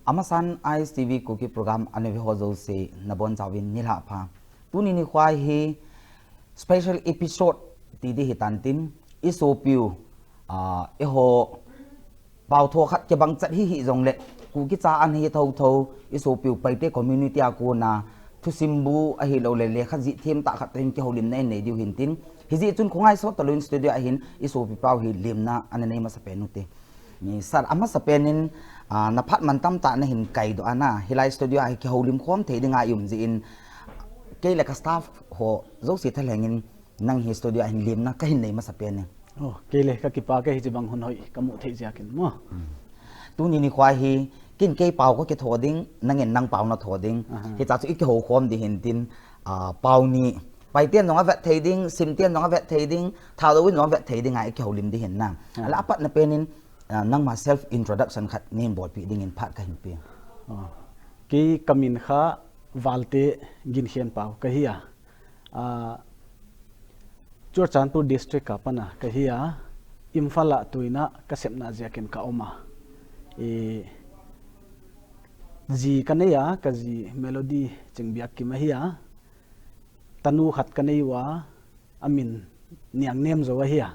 Amasan ISTV Kuki program ane hozo se nabon zawin nilha pha tuni ni khwai hi special episode ti di hitantin isopiu eho pau tho khat ke bang chat hi jong le Kuki cha an hi tho tho isopiu paite community a ko na thu simbu a hi lo le le kha ji them ta khat tin ke holim nei nei diu hintin hi ji chun khongai so talun studio a hin isopi pau hi limna an nei ma sa pe nu te ni sar ama sa penin na phat man tam ta na hin kai do ana hilai studio ai ke holim khom the dinga yum ji in ke la ka staff ho zo si thalengin nang hi studio hin lim na ka hin nei ma sa pen ne ke le ka ki pa ke hi bang hun hoi kamu the ja kin mo tu ni khwa hi kin ke pau ko ke thoding nangin nang pau na thoding hi cha chu ik ho khom di hin tin pau ni pai tian nong avet thading sim tian nong avet thading thao do win nong avet thading ai ke holim di hin na ala apat na penin nang ma self introduction khat name board pi ding in phat ka hin pe ki kamin kha Valte Ginkhenpao ka hiya Churchanpur district ka pana ka hiya Imphal tuina ka sepna jaken ka oma ji kaneya ka ji melody chingbiak ki mahia tanu khat kaneiwa amin niang nem zo hiya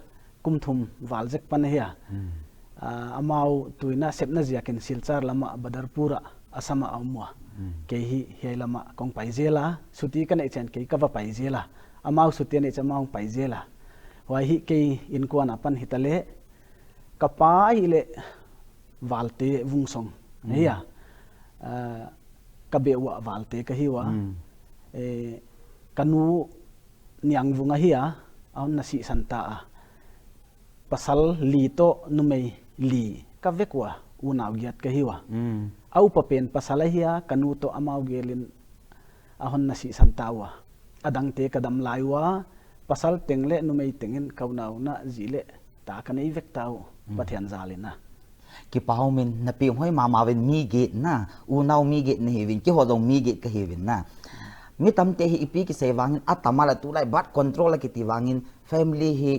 kumthum waljek pan hiya amau tuina sepna jaken silchar lama badarpura asama amwa ke hi helama kong paizela suti kan echen ke ka va paizela amau suti ne chamau paizela wa hi ke in kuan apan hitale kapa ile Valte vungsong hiya kabewa Valte ka hiwa kanu niang vunga hiya aun nasi santa pasal lito numei li ka vekwa unaw giat ka hiwa au papen pasala hiya kanuto amaw gelin ahon nasi santawa adang te kadam laiwa pasal tengle numei tengen kaunaw na zile ta kanai vektau pathian zalina ki pau min na pi hoi ma wen mi ge na unaw mi ge ne hewin ki hodong mi ge ka hewin na mi tam te hi ipi ki sewangin atama la tu lai bat control la ki ti wangin family hi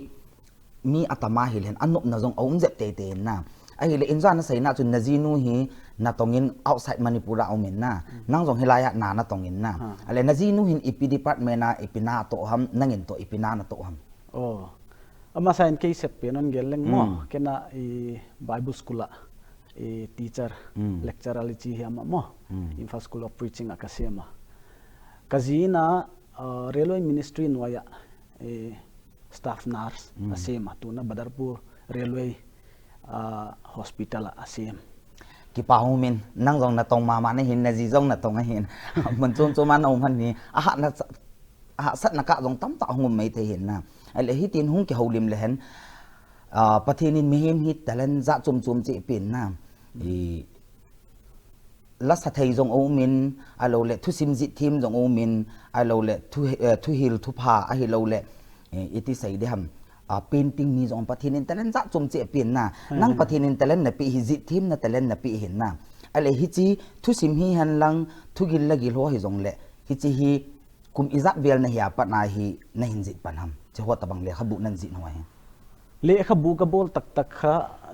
mi atama hilen anop na jong om jep te te na ai le inja na sai na chun nazinu hi na tongin outside manipura aumen na nang jong hilaya na na tongin na ale nazinu hin ipi department na ipina to ham nangin to ipina na to ham ama sain ke sep penon geleng mo kena bible school teacher lecturer lichi hiama mo Infant School of Preaching akasema kazina railway ministry noya staff nurse asema tuna badarpur railway hospital asem ki pau min nang jong na tong ma ne hin na ji jong na tong a hin mun chon chon man om han ni a sat na ka jong tam ta ngum mai te hin na ale hi tin hung ki holim le hen pathinin mihim hi talan za chum chum chi pin na la sa thei jong o min alo le thu sim ji thim jong o min alo le thu hil thu pha a hi lo le iti sai de ham painting mi jong pathinin talan za chum chi pin na nang pathinin talan na pi hi ji thim na talan na pi hin na ale hi chi thu sim hi han lang thu gil la gil ho hi jong le hi chi hi kum izat vel na hiya pat na hi na hin ji panham che ho tabang le khabu nan ji noi le khabu ka bol tak tak kha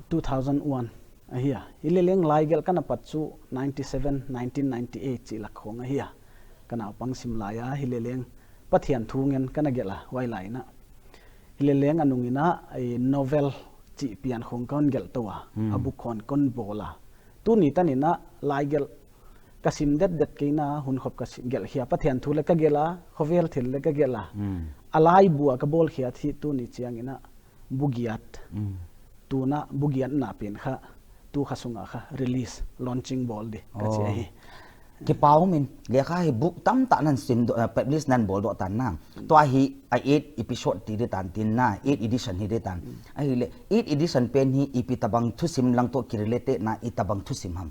2001 ahia ileleng laigel kana patchu 97 1998 chi lakhong ahia kana pangsim laya hileleng pathian thungen kana gela wailaina hileleng anungina ai novel chi pian khong kon gel towa abu khon kon bola tu ni tanina laigel kasim det keina hun khop ka gel hia pathian thule ka gela khovel thil le ka gela alai bua ka bol khia thi tu ni chiangina bugiat tu na bugiat na pen kha tu khasunga kha release launching ball de ka chi hi ki pau min le kha hi book tam ta nan sim do publish nan bol do tan na to hi 8 episode ti de tan tin na 8 edition hi de tan ai le 8 edition pen hi ipi tabang thu sim lang to ki relate na itabang thu sim ham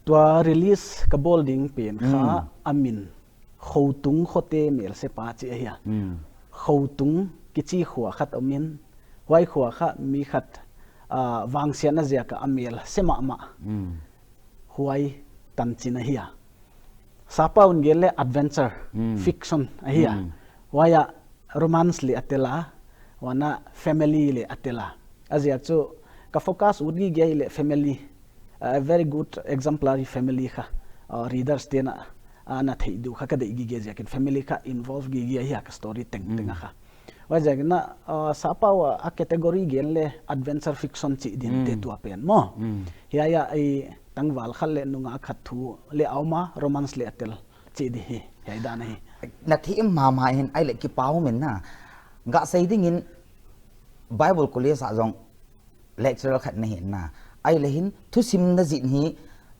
tua release ka bolding pen kha amin khoutung khote mel se pa chi hiya khoutung kichi khuwa khat amin wai khuwa kha mi khat wangsia na zia ka amel sema ma huai tanchina hiya sapa un gele adventure fiction hiya waya romance le atela wana family le atela azia chu ka focus udgi ge le family a very good exemplary family kha readers te na na thei du kha ka dei gi ge jakin family kha involve gi gi hi ka story teng teng kha wa jagna sa pawa a category gen le adventure fiction chi din te tu pen mo ya ya ai tangwal khal le nunga khat thu le awma romance le atel chi di hi ya da nahi na thi ma hin ai le ki pau men na ga sei ding in bible college a jong lecturer khat na hin na ai le hin thu sim na jin hi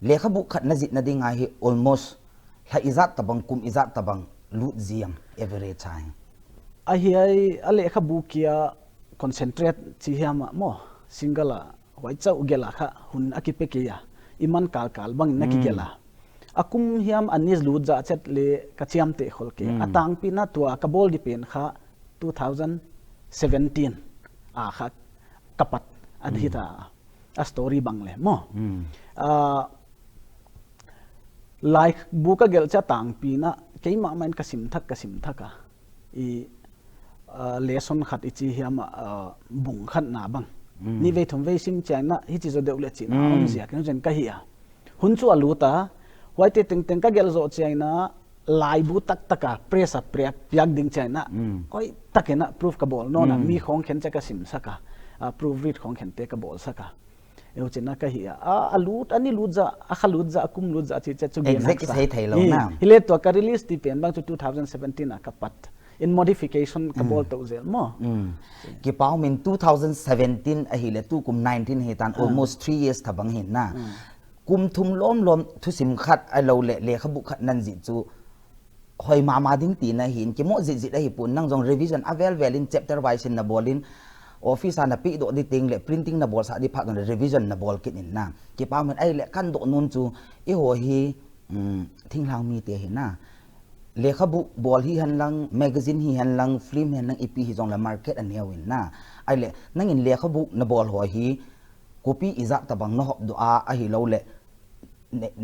le kha bu khat na jin na ding a hi almost la izat tabang kum izat tabang lut ziam every time a hi ai ale kha bu kia concentrate chi hiama mo singala wai chau gela kha hun akipe kia iman kal bang na ki gela akum hiam anis lut za chet le kachiam te khol ke atang pina tua kabol dipen kha 2017 a kha kapat adhita a story bangle mo like buka gel cha tang pina keima main kasim thaka I lesson khat ichi hiam bung khat na bang ni ve thum ve sim chang na hi chi zo de ule chi na om zia ken jen ka hi a hun chu aluta wai te teng ka gel zo chang na lai bu taka press a piak ding chang na oi takena proof ka bol no na mi khong khen cha ka sim saka proof read khong khen te ka bol saka eu chena ka hi a lut ani lut za a khalut za akum lut za chi cha chu gen exact sei thai lo na hile to ka release ti pen bang chu 2017 a ka pat in modification ka bol to zel mo ki pau min 2017 a hi le tu kum 19 he tan almost 3 years thabang hin na kum thum lom thu sim khat a lo le khabu khat nan ji chu hoi ma ding ti na hin ki mo ji a hi pun nang jong revision avel in chapter wise in na bolin office ana pi do di ting le printing na bol sa di phak revision na bol kin in na ki pa men ai le kan do nun chu i ho hi thing lang mi te hi na le khabu bol hi han lang magazine hi han lang film han lang ipi hi jong la market an hewin na ai le nang in le khabu na bol ho hi copy iza tabang no hop do a hi lo le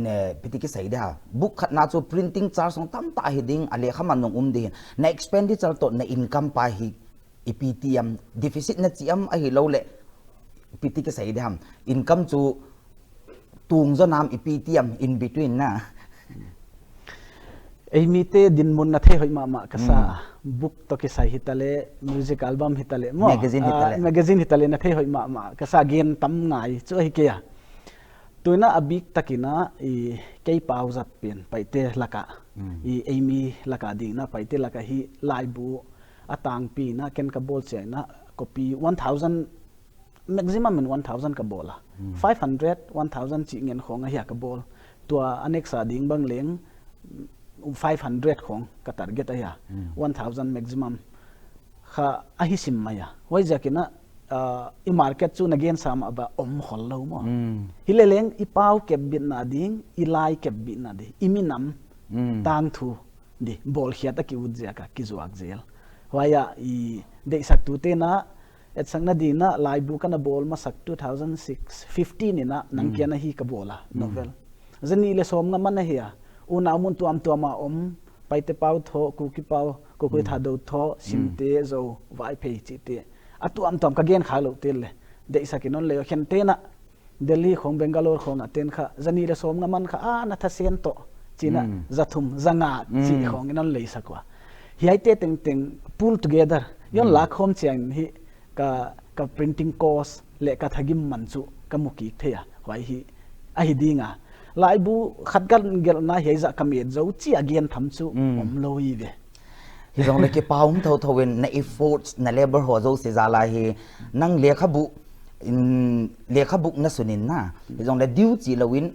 ne pitiki sai da book khat na chu printing charge song tam ta hi ding ale khaman nong di na expenditure to na income pa hi IPTM deficit na chiam a hi lo le pitiki sai da income chu tung zo nam IPTM in between na ei mi te din mun na the hoi ma ka sa book to ki sai hitale music album hitale mo magazine hitale na the hoi ma ka sa gen tam ngai chu hi ke ya tuina abik takina I kei pauzat pen paite laka I emi laka ding na paite laka hi laibu atang pi na ken ka bol che na copy 1000 maximum in 1000 ka bola 500 1000 chi ngen khong a hi ka bol tua anexa ding bang leng 500 khong ka target a ya 1000 maximum kha a hi sim maya wai jakina I market chu again sama ba om khol lo mo hileleng I pau kep bin na ding I lai kep bin na di iminam tang thu di bol hiat ki udja ka ki zuak zel waya I de sak tu te na et sang na di na lai bu kana bol ma sak 2006 15 ina nang kia na hi ka bola novel zani le som nga man na hiya una mun tu am tu ma om paite pau tho kuki pau ko ko tha do tho simte zo vai pe chi te atu am tom ka gen khalo tel le de sakinon le khen te na delhi khong bangalore khong aten kha zani le som nga man kha a na tha sen to china zathum zanga chi khong inon le sakwa hiai te teng pull together yon la khom chiang hi ka printing course le ka thagim manchu ka muki theya wai hi a hi dinga lai bu khat gan gel na hiai za kamet zo chi again tham chu om loi ve hi jong le ke paung tho na efforts na labor ho zo se za la hi nang le khabu in le khabu na sunin na hi jong le diu chi lawin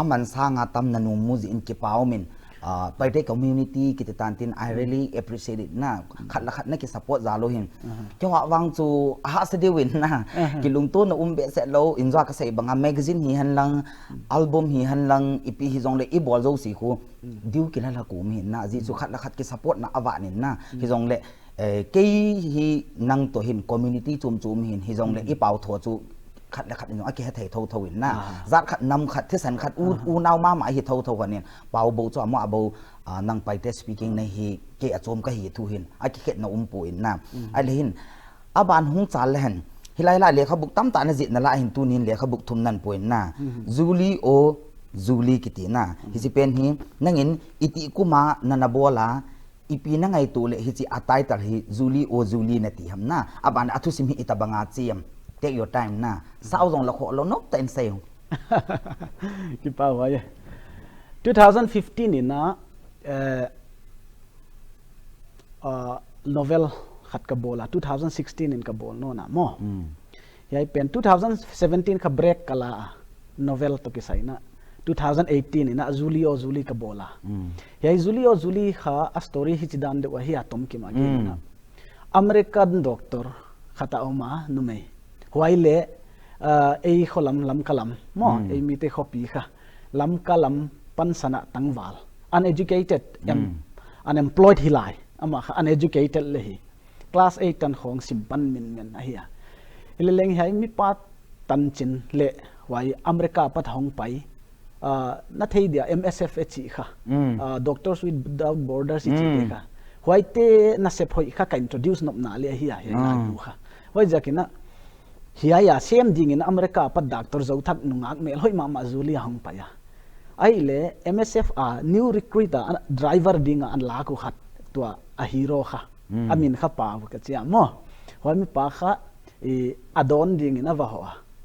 aman sa nga tam na nu mu ji in ke pau min by the community kita tantin I really appreciate it na khat na ki support za lo hin ke wa wang chu ha se de win na ki lung to na be se lo enjoy ka sei banga magazine hi han lang album hi han lang ipi hi jong le I bol zo si khu diu ki la ku mi na ji chu khat ki support na awa nin na hi jong le ke hi nang to hin community chum hin hi jong le I pau tho chu khat ni aki thei tho in na zat khat nam khat thi san khat u naw ma hi tho kan pau bo cho ma bo nang pai te speaking nei hi ke achom ka hi thu hin aki khet na pu in na ai le hin aban hung chal le han hilai la le khabuk tam ta na zit na la hin tunin le khabuk thum nan point na Zuli o Zuli kitina hisi pen hi nangin iti kuma nanabola ipi na ngai tu le hi atai tar hi Zuli o Zuli na ti hamna aban athu sim hi itabanga chiam take your time na sao jong la kho lo nok ta en seo ki pa wa ye 2015 ina novel khat ka bola 2016 in ka bol no na mo yai pen 2017 ka break kala novel to kisai na 2018 ina Zuli o Zuli ka bola yai Zuli o Zuli kha a story hi chidan de wa hi atom ki ma gi na American doctor khata oma nume huaile ei kholam lam kalam mo ei mi te khopi kha lam kalam pansana tangwal uneducated unemployed hilai ama kha uneducated le hi class 8 tan khong simpan min a hiya ileleng hai mi pat tan chin le wai America pat hong pai na thei dia MSF chi kha doctors without borders chi kha huaite na se phoi kha ka introduce nop na le hiya ya lu kha wai jakina hiya ya sem ding in America pat doctor zo thak nungak mel hoi ma Zuli hong pa ya ai le MSF a new recruiter driver ding an la ko khat tua a hero kha amin kha pa ka chia mo hoi mi pa kha adon ding in ava ho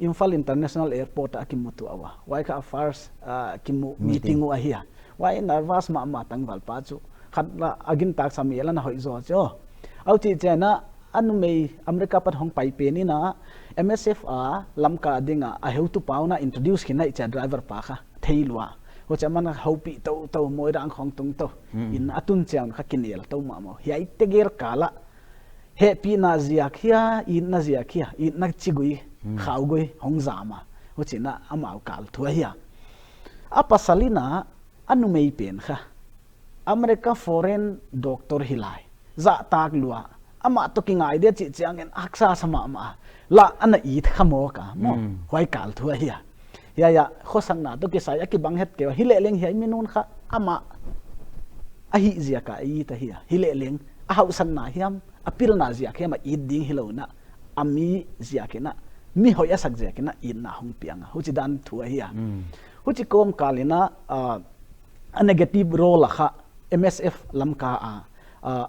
Imphal International Airport a kimutu awa wai ka first kimu meeting a hiya wai nervous ma tangwal pa chu khat la agin tak samela na hoi zo cho au chi chena anu mei America pat hong pai pe ni na MSF a lamka dinga a heu tu pauna introduce kina cha driver pa kha theilwa ho chaman hopi to moi rang khong tung to in atun chang kha kinel to ma mo hiai teger kala happy na zia khia in na zia khia in na chigui khau goi hong zama ho china amau kal thua hiya apa salina anu mei pen kha America foreign doctor hilai za tak lua ama to kingai de chi chang en aksa sama ma la ana I khamo ka mo hoi kal thua hiya ya khosang na to ki sai ki bang het ke hile leng hi minun kha ama a hi zia ka I ta hiya hile leng a hau sang na hiam apil na zia ke ma I ding hilona ami zia ke na mi hoya sak zia ke na in na hong pianga hu chi dan thua hiya hu chi kom kalina a negative role kha MSF lamka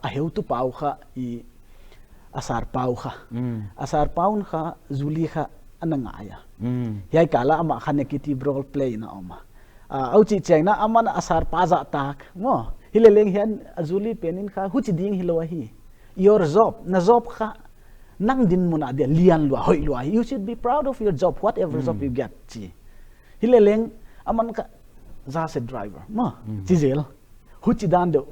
a heu tu pau kha I asar pau kha asar paun kha Zuli kha ananga ya yai kala ama kha negative role play na oma au chi cheng na amana asar pa za tak mo hileleng hian Zuli penin kha hu chi ding hilowa hi your job na job kha nang din muna de lian lua hoi lua you should be proud of your job whatever job you get chi hileleng aman ka za se driver mo chi zel hu chi dan do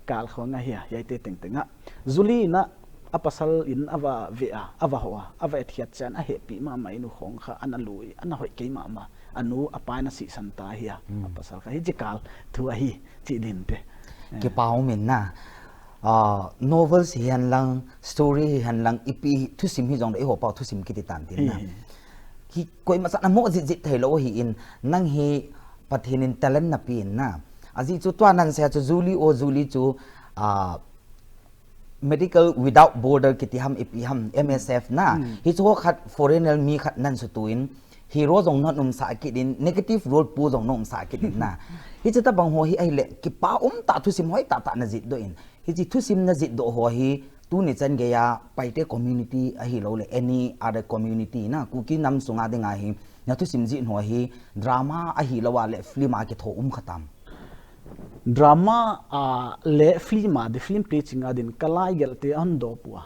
kal khonga hiya yai te teng tenga Zuli na apasal in ava vea ava hoa ava ethiat chan a happy ma mai nu khong kha ana lui ana hoi ke ma anu apai na si santa hiya apasal ka hi jikal thu a hi chi din te ke pau min na novels hian lang story hian lang ipi thu sim hi jong dei ho pau thu sim ki ti tan tin na hi koi ma sa mo ji thelo hi in nang hi pathinin talent na pin na aji chu twanan se chu Zuli o Zuli chu medical without border kiti ham ipi ham MSF na hi chu khat foreigner mi khat nan su tuin hero jong na num sa ki din negative role pu jong nom sa ki din na hi chu ta bang ho hi ai le ki pa ta thu sim hoi ta na zit do in hi chi thu sim na zit do ho hi tu ni chan ge ya paite community a hi lo le any other community na ku ki nam sunga de nga hi na thu sim ji ho hi drama a hi lo wa le film a ki tho khatam drama le film the film preaching adin kalai gelte on do puwa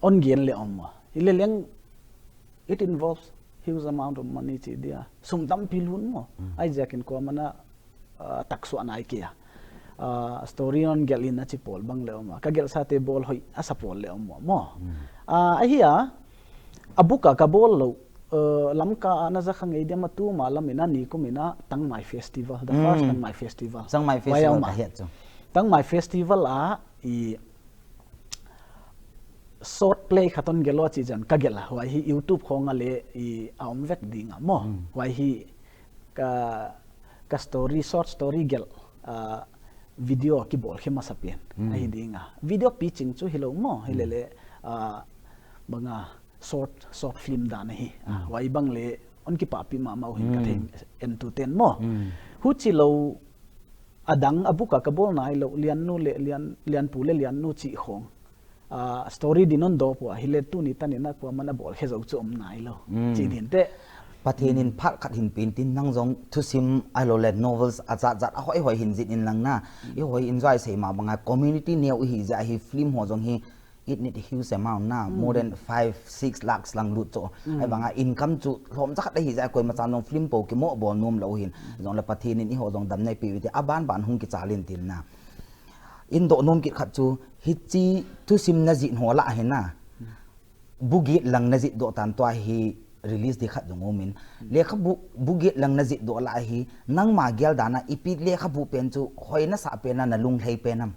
on gen le omwa ile leng it involves huge amount of money chi dia sumdam pilun mo ai jakin ko mana taksu anai kia story on gelina chi pol bang le omwa ka gel sa te bol hoi asa pol le omwa mo a hiya abuka ka bol lo lamka ana za khangai de matu malam ina ni ko mina tang my festival the first tang my festival ta het chu tang my festival I short play khaton gelo chi jan ka gela wai hi YouTube khonga le aum vek dinga mo wai hi ka story short story gel video ki bol khema sapien ai dinga video pitching chu hilo mo hilele banga short film dan hi wai bang le on ki pa pi ma mau hin ka thing en tu ten mo hu chi lo adang abuka ka bol nai lo lian nu le lian pu le lian nu chi khong story dinon do po hile tu ni tanina ko mana bol he zo chom nai lo chi din te pathenin phat khat hin pin tin nang jong thu sim alolet novels acha jat a hoi hoi hin jit in lang na I hoi enjoy sei ma banga community neu hi ja hi film ho jong hi it need a huge amount na more than 5-6 lakhs lang lut cho ai banga income chu hlom chak da hi ja koi ma chan long film po ki mo bol num lo hin jong la pathenin I ho jong dam nei pi wi te aban ban hung ki chalin tin na in do nom ki khat chu hi chi thu sim na ji ho la he na bugi lang na ji do tan to hi release di khat jong omin le kha bugi lang na ji do la hi nang ma gyal dana ipi le kha bu pen chu hoina sa pe na lung hlei pe nam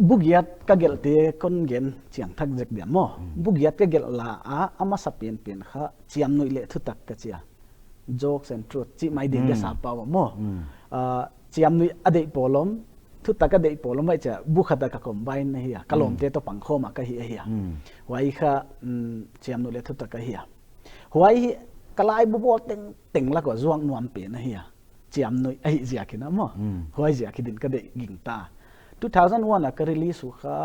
bugiat ka gelte kon gen chiang thak jek diam mo bugiat ka gel la ama sa pen kha chiam noi le thu tak ka chia jokes and truth chi mai de sa pa mo chiam noi ade polom thu tak ade polom mai cha bu khata ka combine na hi kalom te to pang khoma ka hi hi wai kha chiam noi le thu tak ka hi wai kalai bu bol teng la ko zuang nuam pe na hi chiam noi ai zia ki na mo wai zia ki din ka de ging ta 2001 ka release kha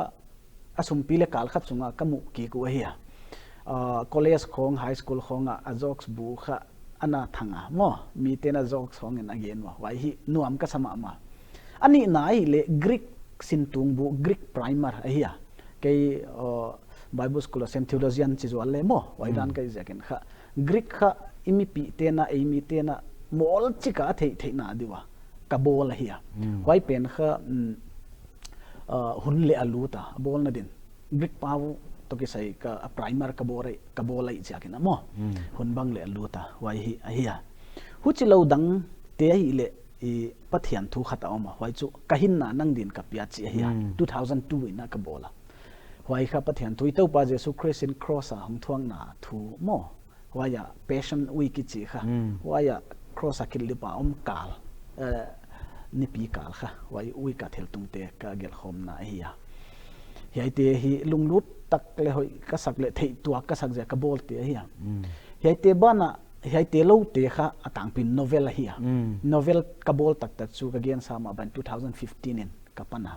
asum pile kal khat sunga kamu ki ko hi college khong high school khong a jokes bu kha ana thanga mo mi te na jokes khong in again wa wai hi nuam ka sama ma ani nai le greek sintung bu greek primer hi ke bible school of theologian chi zo le mo wai dan ka jaken kha greek kha imi pi te na imi te na mol chi ka thei na diwa ka bol hi wai pen kha hun le aluta bol na din brick pau to ki sai ka primer ka bolai cha ki na mo hun bang le aluta wai hi ahia hu chi lo dang te hi le I pathian thu khata ma wai chu ka hin na nang din ka pia chi ahia 2002 ina ka bola wai kha pathian thu to pa jesu christ in cross a hong thuang na thu mo wai ya passion week ki chi kha wai ya cross a kil li pa kal ni pi kal kha wai ui ka thel tung te ka gel khom na hiya hi te hi lunglut tak le hoi ka sak le thei tua ka sak ja ka bol te hiya hi te bana hi te lo te kha atang pin novel hiya novel ka bol tak tak chu ka gen sama ban 2015 in ka pana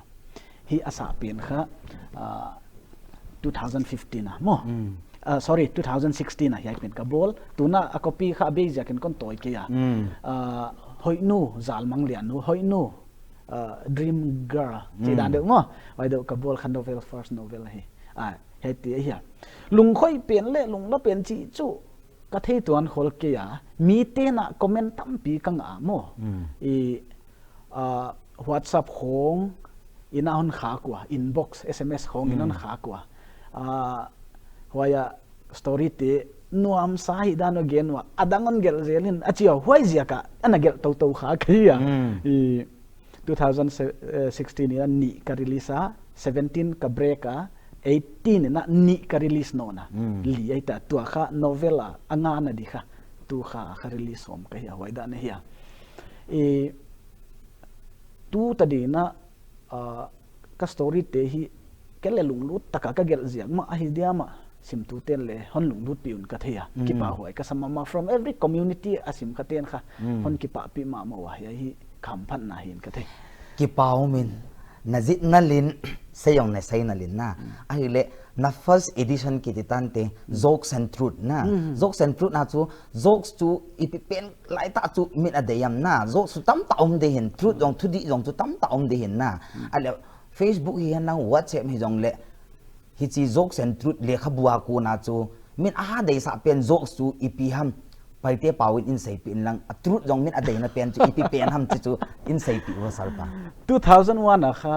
hi asa pin kha 2015 na mo sorry 2016 hi pin ka bol tuna a copy kha be ja ken kon toy ke ya hoi nu zal mang lian nu hoi nu dream girl chi dan được mo wai do ka bol khan novel first novel hi he ti hi lung khoi pen le lung la pen chi chu ka thei tuan khol ke ya mi te na comment tam pi kang a mo whatsapp khong ina on kha kwa inbox sms khong ina on kha kwa waya story te nuam sahi dan again wa adangon gel zelin achio hoi zia ka ana gel to kha khia 2016 ina ni ka release 17 ka break 18 ina ni ka release no na li ai ta tua kha novela anga na di kha tu kha release hom ka hi hoi dan hi tu ta di na ka story te hi kele lunglut taka ka gel zia ma hi dia ma sim tu ten le hon lung lut piun ka theya ki pa hoi ka samama from every community asim ka ten kha hon ki pa pi ma wa hi kham phan na hin ka the ki pau min nazit nalin sayong na say nalin na ai le na first edition ki titante jokes and truth na jokes and truth na chu jokes chu ipipen lai ta chu min adayam na jokes tam taum de hin truth jong thudi jong chu tam taum de hin na ale facebook hi na whatsapp hi jong le hi chi jokes and truth le khabua ku na chu min a dei sa pen jokes chu ipi ham pai te pawin in sei pin lang truth jong min a dei na pen chu ipi pen ham chu in sei pi wa salpa 2001 kha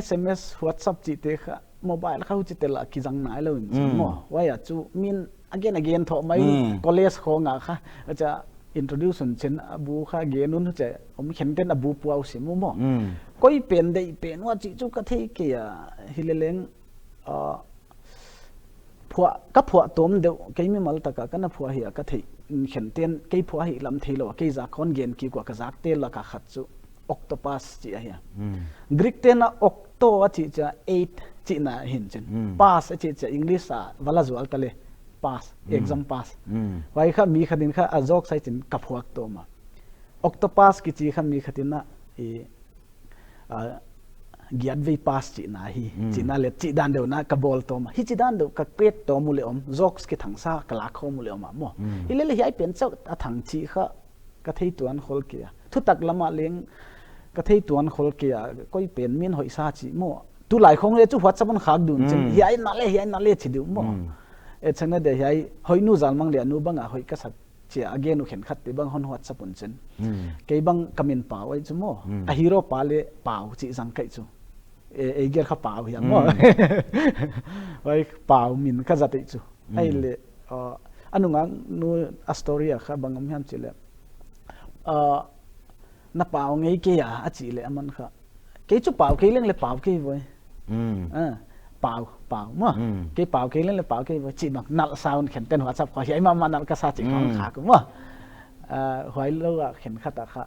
sms whatsapp chi te kha mobile kha chi te la ki jang nai lo mo wa ya chu min again tho mai college khonga kha acha introduction chen abu kha genun che om khen ten abu puaw simu mo koi pen dei pen wa chi chu ka thei ke ya hileleng phua ka phua tom de ke mi mal taka kana phua hi ka thei khen ten ke phua hi lam thei lo ke za khon gen ki ko ka zak te la ka khat chu octopus chi ahia Greek te na octo chi cha 8 chi na hin chen pass chi cha English a wala zual tale pass exam pass wai kha mi khadin kha azok sai chin kaphuak to ma octopus ki chi kha mi khatin na e giat ve pass chi na hi chi na le chi dan deu na ka bol to ma hi chi dan deu ka pet to mu le om jokes ki thangsa kala kho mu le om mo hi le hi ai pen chau a thang chi kha ka thei tuan khol kia thu tak lama leng ka thei tuan khol kia koi pen min hoi sa chi mo tu lai khong le chu whatsapp on khak dun chen hi ai na le chi du mo e changna de hi ai hoi nu zal mang le nu banga hoi ka sak chi again nu khen khat te bang hon whatsapp on chen ke bang kamin pa wai chu mo a hero pa le pau chi jang kai chu e ger kha pau hiam mo wai pau min ka zate chu ai le anunga nu a story a kha bangam hiam chi le na pau ngei ke ya a chi le aman kha ke chu pau ke leng le pau ke voi pau mo ke pau ke leng le pau ke voi chi bang nal sound khen ten whatsapp kha hi ma nal ka sa chi khong kha ku mo hoi lo a khen kha ta kha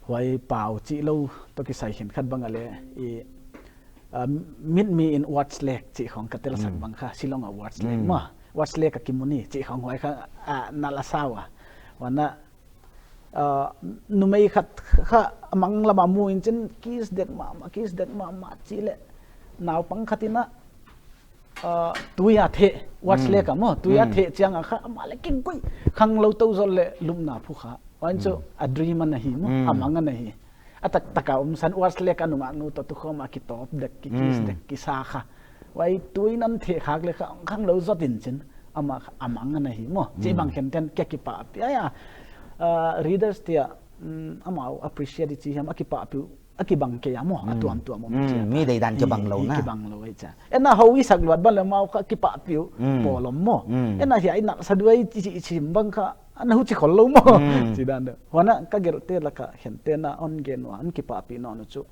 hoi pau chi lo to ki sai khen khat bang ale e meet me in watch lake chi khong ka tel sak bang kha silong a watch lake mo watch lake ka kimuni chi khong hoi kha nal sawa wana numei khat kha amang lama mu in chen kiss dek ma chi le naw pang khatina tuya the watch le ka mo tuya the chang kha ma le king koi khang lo to zol le lumna phu kha wan chu a dream an hi mo amang an hi atak taka san watch le ka nunga nu to tu khoma ki top dek ki kiss dek ki sa kha wai tui nan the khak le kha khang lo zot in chen ama amang an hi mo che bang khem ten ke ki pa ya readers tia amau appreciate chi ham akipa pu akibang ke amo atuam tu amo mi dei dan ke bang lo na ke bang lo cha ena howi sak luat ban le mau kha kipa pu polom mo ena hi aina saduai chi chim bang kha ana hu chi khol lo mo chi dan de wana ka ger te la ka hen te na on gen wa an kipa pi no no chu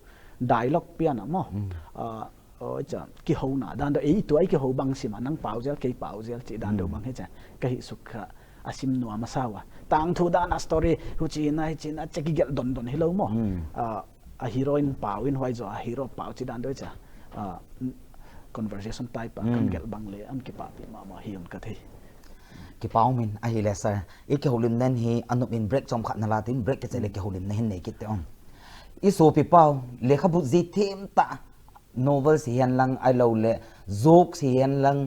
dialogue pian mo cha ki ho na dan de ei tu ai ki ho bang sim anang pau zel ke pau zel chi dan do bang he cha ka hi sukha asim nu amasawa tang thu da na story hu chi na cheki gel don hello mo a heroine pau in hoi zo a hero pau chi dan do cha conversation type kan gel bang le am ki pa pi ma hi on ka thei ki pau min a hi le sir e ke holim nen hi anu in break chom khat na la tin break ke chele ke holim ne hin nei ki te on i so pi pau le kha bu zi them ta novel si hian lang ai lo le joke si hian lang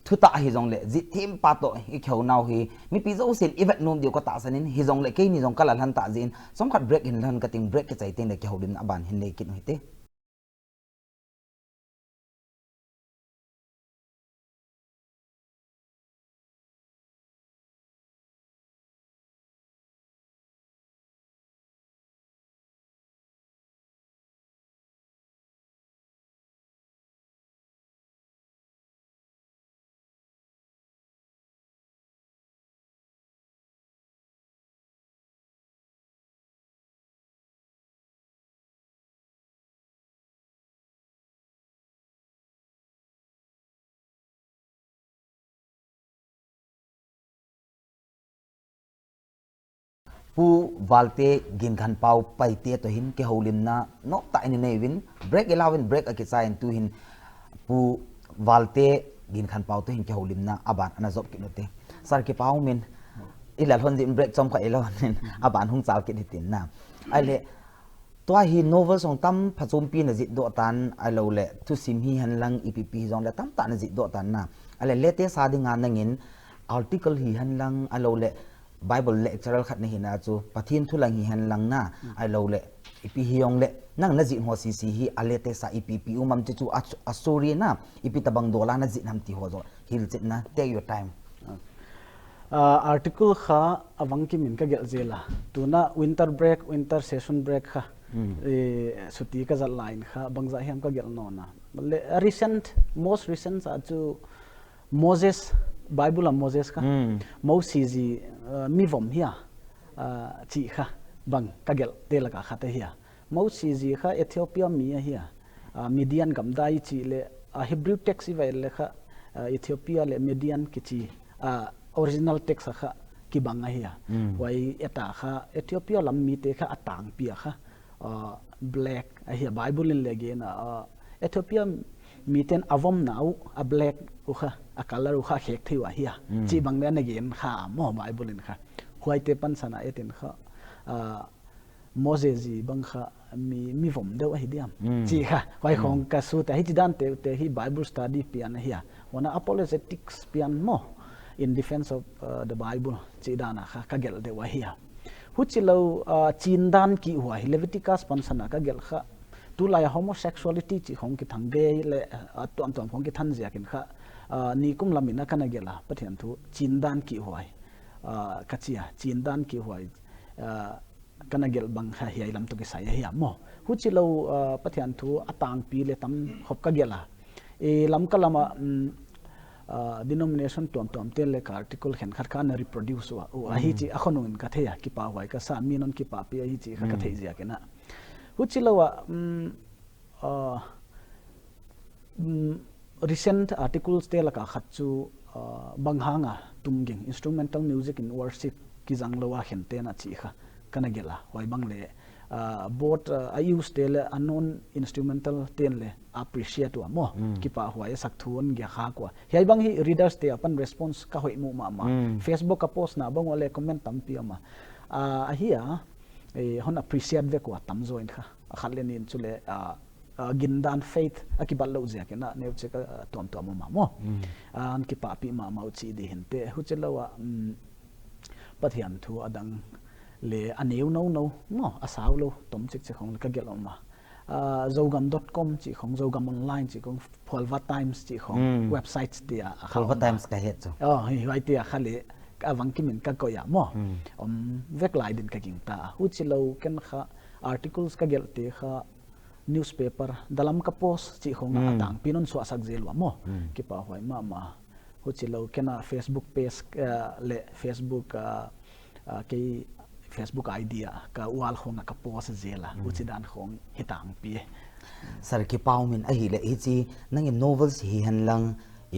thu ta hi jong le zi thim pa to hi kheu nau hi mi pi zo sin event nom dio ko ta sanin hi jong le ke ni jong kala han ta jin som khat break in lan ka ting break ke chai tin le ke hodin aban hin le kin hoite pu valte Ginkhenpao Valte to hin ke holim na no ta in nevin break allowin break a ke chain tu hin pu valte Ginkhenpao to hin ke holim na aban ana job ki note sar ke pau min ilal hon jin break chom kha elon aban hung chal ke ditin na ale to hi novel song tam phachom pi na ji do tan alo le tu sim hi han lang ipp jong le tam ta na ji do tan na ale lete sa ding an ngin article hi han lang alo le Bible lecturer khat ni hina chu pathin thu lang hi han lang na ai lo le ipi hiong le nang na ji ho si si hi alete sa ipp umam chu asuri na ipi tabang dola na ji nam ti ho zo hil chit na take your time article kha awang ki min ka gel zela tuna winter break winter session break kha suti ka zal line kha bangza hiam ka gel no na most recent chu Moses Bible of Moses ka Moses mi vom hia chi kha bang kagel tela ka khata hia Moses kha Ethiopia mi hia Midian gamdai chi le Hebrew text ivel le kha Ethiopia le Midian ki chi original text kha ki banga hi wai eta kha Ethiopia lam mi te kha atang pia kha black a hi Bible in lege na Ethiopia mi ten avom nau a black u kha a color u kha khek thiwa hi chi bang ne again kha mo Bible in kha huai te pan sana eten kha Moses ji bang kha mi vom deu hi diam chi kha wai khong ka su ta hi dan te hi Bible study pian hi wana apologetics pian mo in defense of the Bible chi dana kha ka gel de wa hi huchilo chin dan ki huai Leviticus pan sana ka gel kha tu la homosexuality chi khong ki thang ge le tom tom khong ki than zia kin kha ni kum lamina kana gela pathian thu chin dan ki huai ka chia chin dan ki huai kana gel bang ha hi lam to ki sai hi mo huchilo pathian thu atang pi le tam hop ka gela e lam kalama denomination tom tel le article khen khat khan reproduce wa hi chi akhonun ka theya ki pa wai ka sa minon ki pa pi hi chi kha ka thei zia kena huchilawa recent articles te laka khachu banghanga tumging instrumental music in worship ki janglowa khente na chi kha kana gela wai bangle both I use tele unknown instrumental ten le appreciate wa mo ki pa huai sak thun ge kha kwa hei bang hi readers te apan response ka hoi mu ma Facebook ka post na bang ole comment tam pi ma a hiya hon appreciate ve kwa tam join kha khalle nin chule gindan faith akibal lo zia ke na ne che ka tom ma mo an ki pa pi ma mau chi de hente hu chelawa pathian thu adang le aneu no no asaw lo tom chik che khong ka gel ma zogam.com chi khong zogam online chi khong pholva times chi khong websites dia pholva times ka het cho hi wai tia khale ka wangkimin ka ko ya mo vek lai din ka king ta hu chilo ken kha articles ka gel te kha newspaper dalam ka post chi khong atang pinon so asak zel wa mo ki pa hoi ma hu chilo kena Facebook page le Facebook ke Facebook idea ka wal khong ka post zela hu chi dan khong hitang pi sar ki pau min a hi le hi chi nang novels hi han lang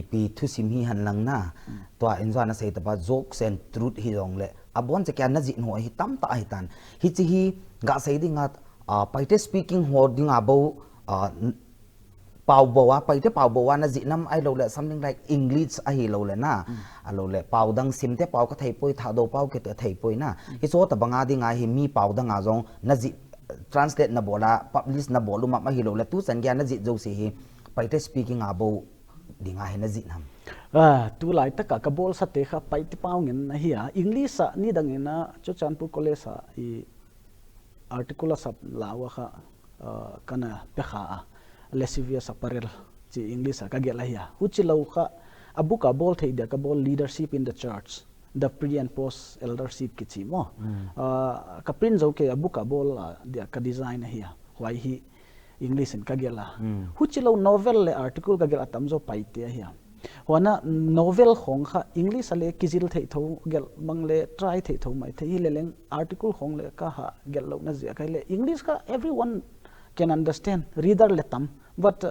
ipi thu sim hi han lang na to enjoy na sei ta ba jokes and truth hi rong le abon che kya na ji no hi tam ta hi tan hi chi hi ga sei ding at paite speaking holding abo pau bawa paite pau bawa na ji nam ai lo le something like English a hi lo le na a lo le pau dang sim te pau ka thei poi tha do pau ke te thei poi na hi so ta banga ding a hi mi pau dang a jong na ji translate na bola publish na bolu ma hi lo le tu san gya na ji jo si hi paite speaking abo dinga he na ji nam tu lai ta ka bol sa te kha pai ti pau ngin na hi English sa ni dang ina cho chanpur college sa I article sa lawa kha kana pe kha lesivia saparel chi English ka gela hi huchi lo kha abu ka bol thei da ka bol leadership in the church the pre and post eldership ki chi mo ka print zo ke abu ka bol dia ka design hi why hi English in ka gela huchi lo novel le article ka gela tamzo paite hi wana novel khong kha English ale kizil thei tho gel mangle try thei tho mai thei le leng article khong le ka ha gel lo na zia kai le English ka everyone can understand reader le tam but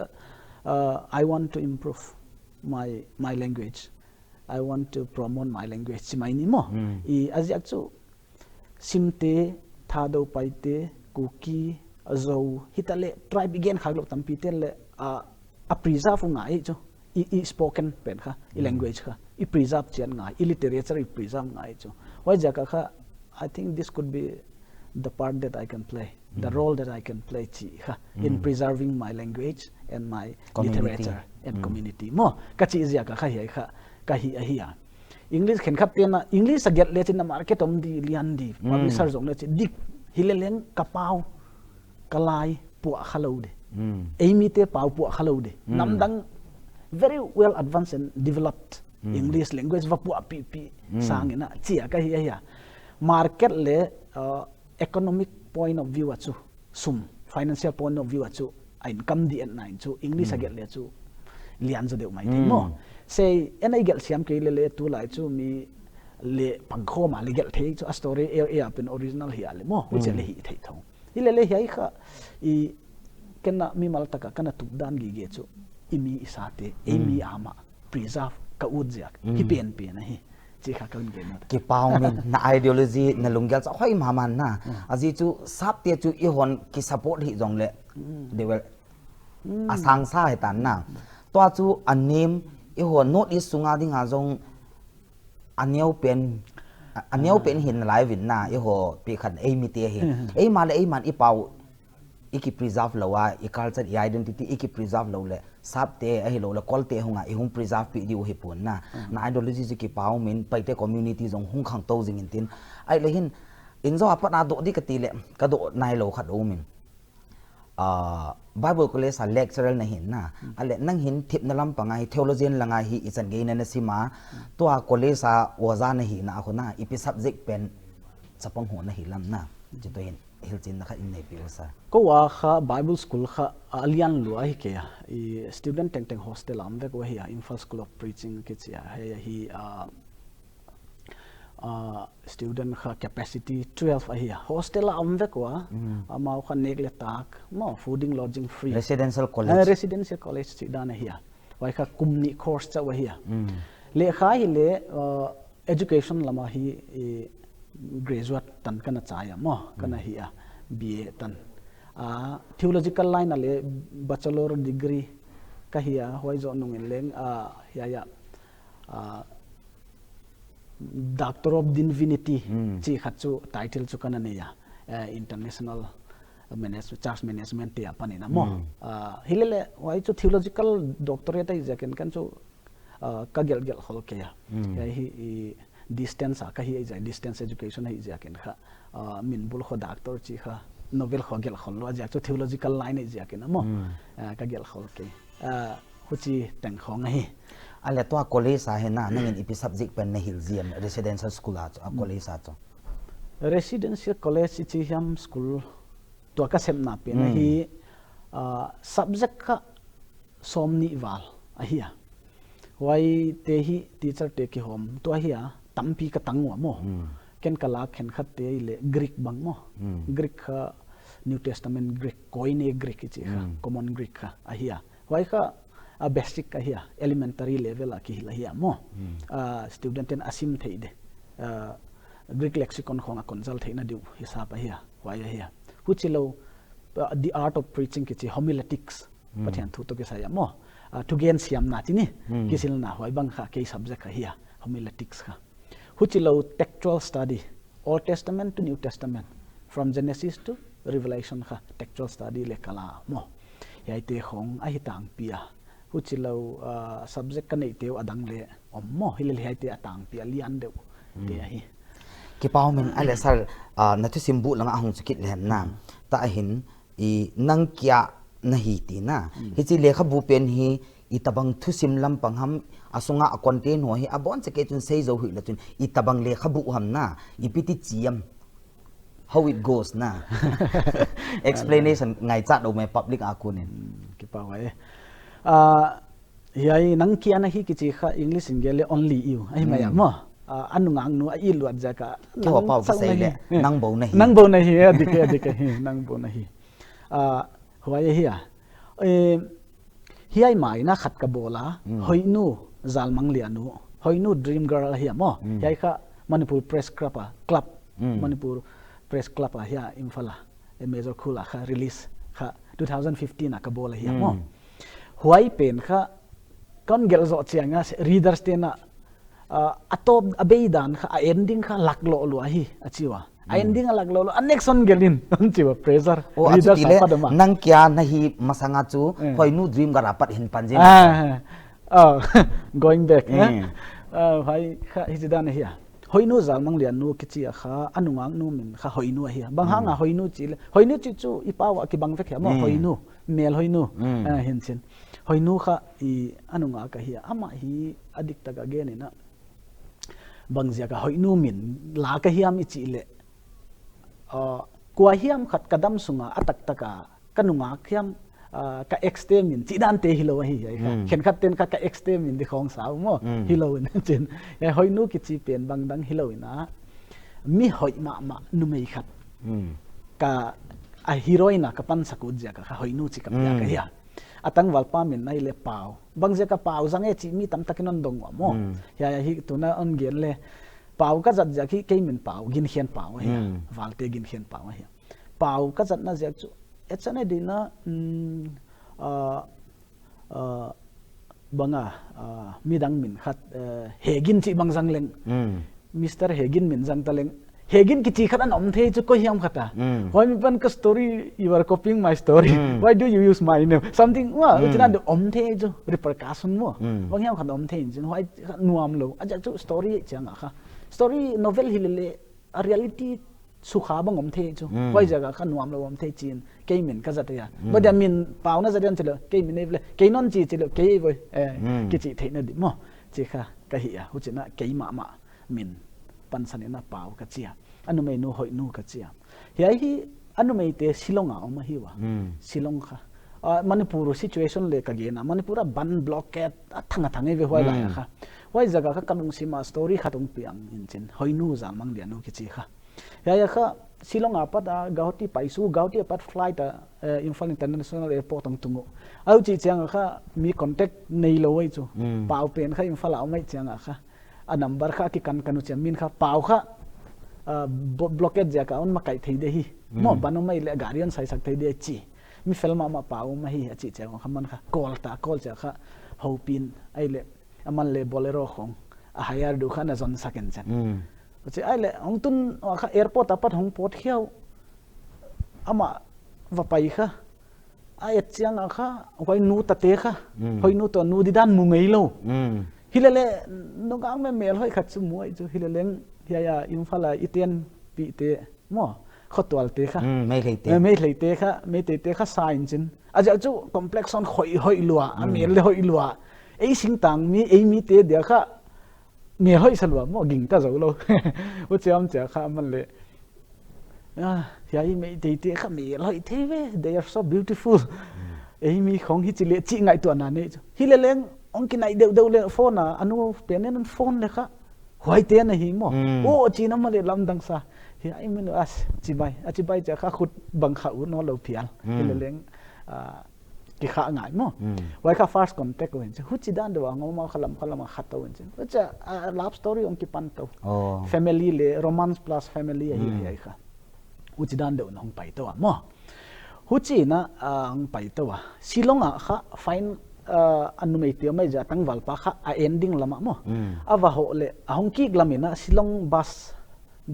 I want to improve my language I want to promote my language chi mai ni mo I azyak chu simte thado paite kuki azo hitale try begin khaglo tam pitel le a preserve ngai chu I spoken pen kha I language kha I preserve chen ngai I literature I preserve ngai chu wai jaka kha I think this could be the part that I can play the role that I can play chi kha in preserving my language and my literature and community mo ka chi jaka kha hi kha ka hi a hi English khen khap ten na English get le chin na market om di lian di publisher jong le chi dik hileleng kapau kalai pu khalo de emi te pau pu khalo de namdang very well advanced and developed English language va pu pi sangena chia ka hi ya market le economic point of view achu sum financial point of view achu income di and nine chu English get le chu lian zo de mai te mo say enai gel siam ke le tu lai chu mi le pangkho ma le gel thei chu a story e pen original hi ale mo hu che le hi thei thong hi le hi kha I kenna mi mal taka kana tuk dan gi ge chu imi isate emi ama preserve ka udjak hi pen na hi chi kha kan ge na ki pau min na ideology na lungyal cha hoi ma man na aji chu sap te chu I hon ki support hi jong le they will asang sa he tan na to chu anim I hon not is sunga ding a jong aneu pen hin lai vin na I ho pi khan ei mi te hi ei ma le ei man I pau I ki preserve lawa I culture I identity I ki preserve lo le sap te a hi lo le kol te hunga I hung preserve pi di u hi pun na ideology ji ki pau min pai te community jong hung khang to jing in tin ai le hin in zo apa na do di ka ti le ka do nai lo khat o min Bible college sa lecturer na hin na ale nang hin thip na lam pangai theologian langa hi isan ge na sima to a college sa waza na hi na khona ipi subject pen chapang ho na hi lam na jito hin hilchin na kha in nei pi sa ko wa kha Bible school kha alian lu hi ke I student teng hostel am ve ko hi Infal School of Preaching ke chia hi student kha capacity 12 a hi hostel am ve ko ama kha nek le tak mo fooding lodging free residential college chi dan hi wai kha kumni course cha wa hi le kha hi le education lama hi graduate tan kana chaya mo kana hi BA tan theological line ale bachelor degree ka hi hoi zo nung leng ya Doctor of Divinity chi khachu title chu kana ne ya international management church management te apani na mo hilele wai chu theological doctorate ai jaken kan chu ka gel hol ke ya hi distance ka hi ai distance education ai jaken kha min bul kho doctor chi kha novel kho gel khol lo ja chu theological line ai jaken mo ka gel hol ke huchi teng khong hi ale to college sa he na nangin ipi subject pen na hilziam residential school a college sa to residential college chi hiam school to ka sem na pe na hi subject kha somni wal a hi wai te hi teacher te ki hom to hi tampi ka tangwa mo ken kala khen khat te le Greek bang mo Greek kha New Testament Greek koine Greek chi kha common Greek kha a hi wai kha a basic ka hi elementary level a ki la hi mo student en asim thei de Greek lexicon khong a consult theina diu hisab a hi wai a hi huchilo the art of preaching ki chi homiletics pathian thu to ki sa ya mo to gain siam na chini kisil na hoi bang kha ke subject ka hi homiletics kha huchilo textual study Old Testament to New Testament from Genesis to Revelation kha textual study le kala mo yai te khong a hi tang pia huchilo subject ka nei teu adang le ommo hilel hai te atang pia lian deu te hi ki pau min ale sar na thu simbu langa hong chikit le na ta hin I nang kya na hi ti na hi chi lekha bu pen hi I tabang thu sim lam pangham asunga a content ho hi abon che ke chun sei zo hui la chun I tabang lekha bu ham na I piti chiam how it goes na explanation ngai cha do me public akunin ki pau ai yai nang kya na hi ki chi kha English ingele only you ai ma ya mo anungang nu ai luat ja ka ki ho pau sei le nang bo na hi adike hi nang bo na hi huai hi hi ai mai na khat ka bola hoinu zalmang lianu hoinu dream girl hi mo yai kha Manipur Press Club Manipur Press Club hi Imphal a major khula kha release kha 2015 ka bola hi mo huai pen kha kon gel zo chianga readers te na atop abeidan kha ending kha laklo lu hi achiwa ending alak lo next one gelin chiwa pressure readers apadama nang kya nahi masanga chu hoinu dream ga rapat hin panje going back hai kha hijidan hi hoinu zalmang lian nu kichi kha anungang nu min kha hoinu hi bang hanga hoinu chi chu ipawa ki bang vek mo hoinu mel hoinu hin chin hoinu kha I anunga ka hi ama hi adik ta ga gen na bangzia ka hoinu min la ka hiam I chi le kwa hiam khat kadam sunga atak taka kanunga khiam ka extreme min chi dan te hilo hi khen khat ten ka extreme min di khong saw mo hilo in chin hoinu ki chi pen bang dang hilo ina mi hoi ma nu mei khat ka a heroine ka pan sakut ja ka hoinu chi ka ya ka ya atang walpa min nai le pau bang je ka pau zang e chi mi tam takinon dong wa mo ya hi tuna on gen le pau ka zat ja ki ke min pau Ginkhenpao he Valte Ginkhenpao he pau ka zat na ja chu echane dina banga midang min khat hegin chi bang jang leng Mr. Hegin min jang taleng Hegin ki chi khat an om the chu ko hiam khata why mi pan ka story you are copying my story why do you use my name something wa china de om the chu repercussion mo bang hiam khat om the chin why nuam lo aja chu story chang kha story novel hilele a reality sukha bang om the chu why jaga kha nuam lo om the chin ke min ka zat ya but I mean pau na zadian chilo ke min ne ke non chi chilo ke voi ki chi the na di mo chi kha ka hi ya hu china ke ma min pan sanena pau ka chia anu me nu hoi nu ka chia hi anu me te silonga oma hi wa silong kha manipur situation le ka ge na manipura ban blockade thanga thange ve hoi la kha hoi jaga kha kanung sima story khatung piang in chin hoi nu jang mang dia nu ki chi kha ya kha silonga pada gauti paisu gauti pat flight Imphal International Airport ang tungo au chi chang kha mi contact nei lo wei chu pau pen kha Imphal au mai chang kha a number kha ki kan kanu chem min kha pau kha blockade ja ka on ma kai thei de hi mo banu mai le garian sai sak thei de chi mi felma ma pau ma hi chi chang kha man kha call cha kha hopin ai le aman le bolero khong a hire du kha na zon saken chan che ai le ong tun kha airport apat hong port khiau ama va pai kha ai chiang kha hoi nu ta te kha hoi nu to nu di dan mu ngei lo hilele no gang me mel hoi khat chu muai chu hileleng ya Imphal iten pi te mo khotwal te kha me leite kha me te kha sign chin aja chu complex on hoi lua a mel le hoi lua ei sing tang mi te dia kha me hoi salwa mo ging ta zo lo u cham cha kha man le ya me te kha me hoi te ve they are so beautiful ei mi khong hi chi le chi ngai to na ne hileleng ong ki nai deu le phone anu penen phone le kha hoi te na hi mo o chi na ma le lam dang sa hi ai min as chi bai cha kha khut bang kha u no lo phial hileleng ki kha ngai mo wai kha first contact wen hu chi dan do ngom ma khalam khato wen chen cha love story ong ki pan to family le romance plus family hi kha hu chi dan do nong pai to mo hu chi na ang pai to wa silonga kha fine anu mai te mai ja tang walpa kha a ending lama mo awa ho le ahong ki glamina silong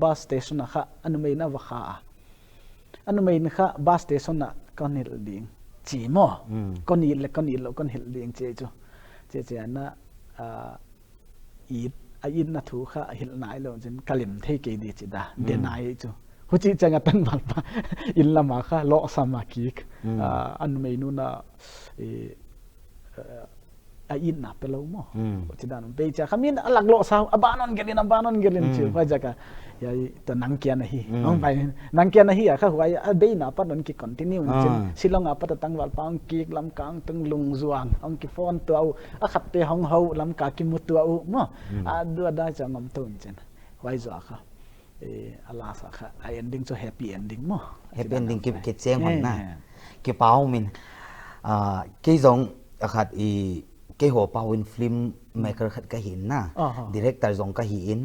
bus station kha anu mai na wa kha anu mai na kha bus station na kanil ding chi mo konil lo kon hil ding che na in na thu kha hil nai lo jin kalim thei ke di chi da de nai chu hu chi changa tan walpa in lama kha lo sama ki anu mai nu na in na pelo mo chidan be cha khamin alag lo sao abanon gelin chi fa jaka ya to nangkia na hi ong pai nangkia na hi kha huai be na pa non ki continue chin silong apa tang wal pang ki lam kang tung lung zuang ong ki phone to au a khat te hong ho lam ka ki mu to au mo a du da cha ngam to chen huai zo kha ala sa kha ending so happy ending mo happy ending ki cheng hon na ki pau min ke zong akhat ke ho pawin film maker khat ka hin na director zong ka hi in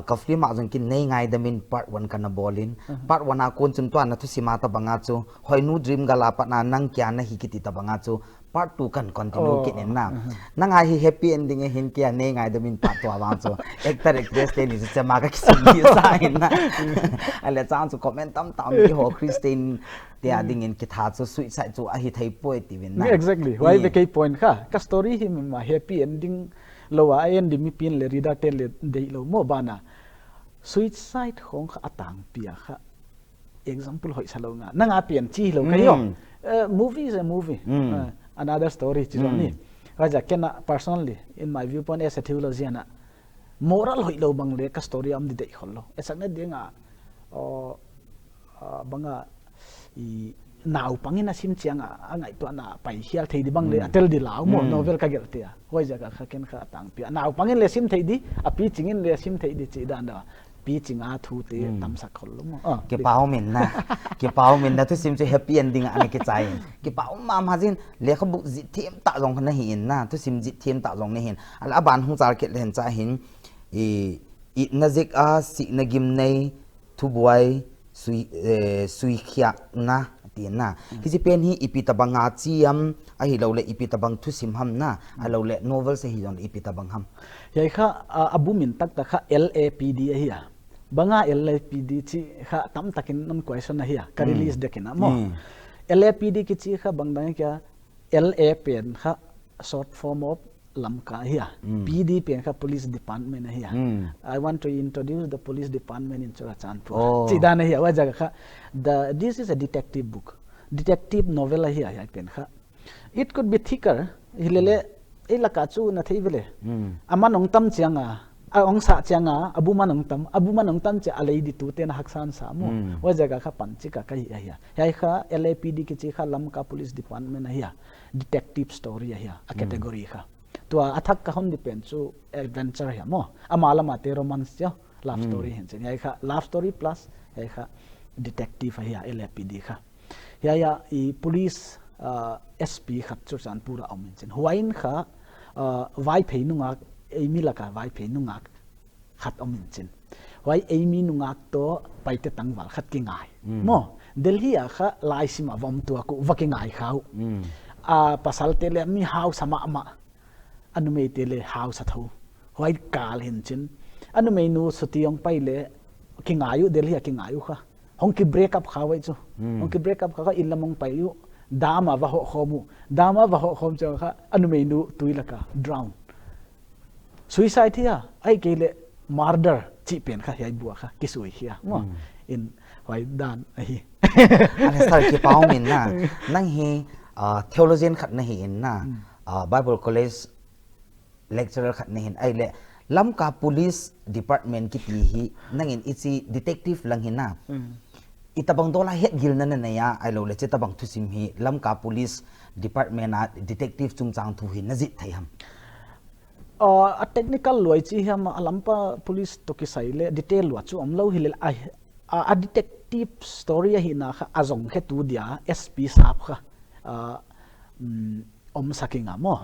ka film a zong kin nei ngai damin part 1 kana bolin part 1 a kon chun to na thu sima ta banga chu hoi nu dream gala pa na nang kya na hi kiti ta banga chu part 2 kan continue kin na nang ai hi happy ending e hin kya nei ngai damin part 2 awang chu actor actress te ni se ma ka kisim ni sa in na ale chang chu comment tam mi ho Christine te ading in ki tha chu suicide chu a hi thei poi ti win na exactly why the key point kha ka story hi ma happy ending lo wa ending mi pin le rida te le dei lo mo bana suicide khong kha atang pia kha example hoi salo nga nanga pian chi lo kayo movie is a movie another story chi ni raja kena personally in my viewpoint as a theologian moral hoi lo bang le ka story am di dei khol lo esak na dinga banga i nau pangina sim chianga angai to na pai hial thei di bang le atel di law mo novel ka gel tia hoi jaga kha ken kha tang pia nau pangin le sim thei di api chingin le sim thei di chi dan da ปีจิงอาทูเตตำสักคนลุงเก็บเป้าเหม็นนะเก็บเป้าเหม็นนะทุกสิ่งจะแฮปปี้เอนดิ้งอะไรก็ใจเก็บเป้ามาจินเลี้ยเขาบุจิตเทียมตะลงคนนั้นเห็นนะทุกสิ่งจิตเทียมตะลงนี่เห็นอันละบานหงจาร์เกตเห็นจะเห็นอีนาจิกอาสินกิมในทุบวยสุยขียนะตีนนะที่จะเป็นฮีอีพิตาบังอาจียมไอ้เราเล่อีพิตาบังทุสิมฮัมนะไอ้เราเล่โนเวลเสียจนอีพิตาบังฮัมยัยค่ะอบุมินตักตะค่ะ LAPD เฮียบังอา LAPD ที่ค่ะตั้มตักินนั่น question นะเฮียการ release เด็กนะมั้ง LAPD กิที่ค่ะบางดังแค่ LA เป็นค่ะ short form of ลำกาเฮีย PD เป็นค่ะ police department นะเฮีย I want to introduce the police department in Churachandpur จีดานเฮียว่าจะค่ะ this is a detective book detective novel เฮียเป็นค่ะ it could be thicker ฮิเลเล่ไอ้ละกาจูนะที่เวลอามันองตั้มเจียงองศาเจียงอบุมันองตั้มจะอะไรดิตูเตนหักสันสามูว่าจะค่ะปัญจิกะกันเฮียค่ะ LAPD กิที่ค่ะลำกา police department นะเฮีย detective story เฮีย a category ค่ะตัวอัฐกะฮอนดิเป็นจู adventure เฮียมั้งอามาละมาเต romance เจ้า love story เห็นใช่ไหมค่ะ love story plus ค่ะ detective เฮีย LAPD ค่ะเฮียอี police SP ขัดจุดสารปูระเอาเหมือนกันหัวอินค่ะไว้เพย์นุ่งอักเอมี่ละค่ะไว้เพย์นุ่งอักขัดเอาเหมือนกันไว้เอมี่นุ่งอักตัวไปเตตังวัลขัดกิ่งไงมั้งเดลี่อะค่ะลายสิมาวอมตัวกูวักกิ่งไงเขาภาษาเตเลมี house มาอันไม่เตเล house ทัวไว้กาลเห็นจันอันไม่นูสติยองไปเลยกิ่งไงอยู่เดลี่กิ่งไงอยู่ค่ะห้องกี่ break up เขาไว้จูห้องกี่ break up เขาก็อินละมงไปอยู่ดามาว่าหอมูดามาว่าหอมจังค่ะอันไม่นูตุยละค่ะ drown suicide ที่อ่ะไอ้เกล murder จีเป็นค่ะยายบัวค่ะกิสุยเฮียมั้งอินไว้ด้านไอ้อันนี้สายเก็บเป้าเหม็นนะนั่งเฮtheologian ขัดในเห็นนะBible College lecturer ขัดในเห็นไอ้เล่ลำกา police department กิตีฮีนั่งเห็นอีซี detective ลังเห็นนะอิตาบังโดลาเฮ็ดกิลนั่นเนี่ยไอ้เราเลยจะตาบังทุสิมฮีลำกา police department นะ detective จุงจางทุหินนั่นจิตไทยฮัมtechnical ลวยจีฮัมลำปา police ตกิใส่เล่ detail ลวดจูอมเล่าฮิเลdetective story หินะค่ะอาจงแค่ตัวเดีย SP สาบค่ะสักงามมั้ง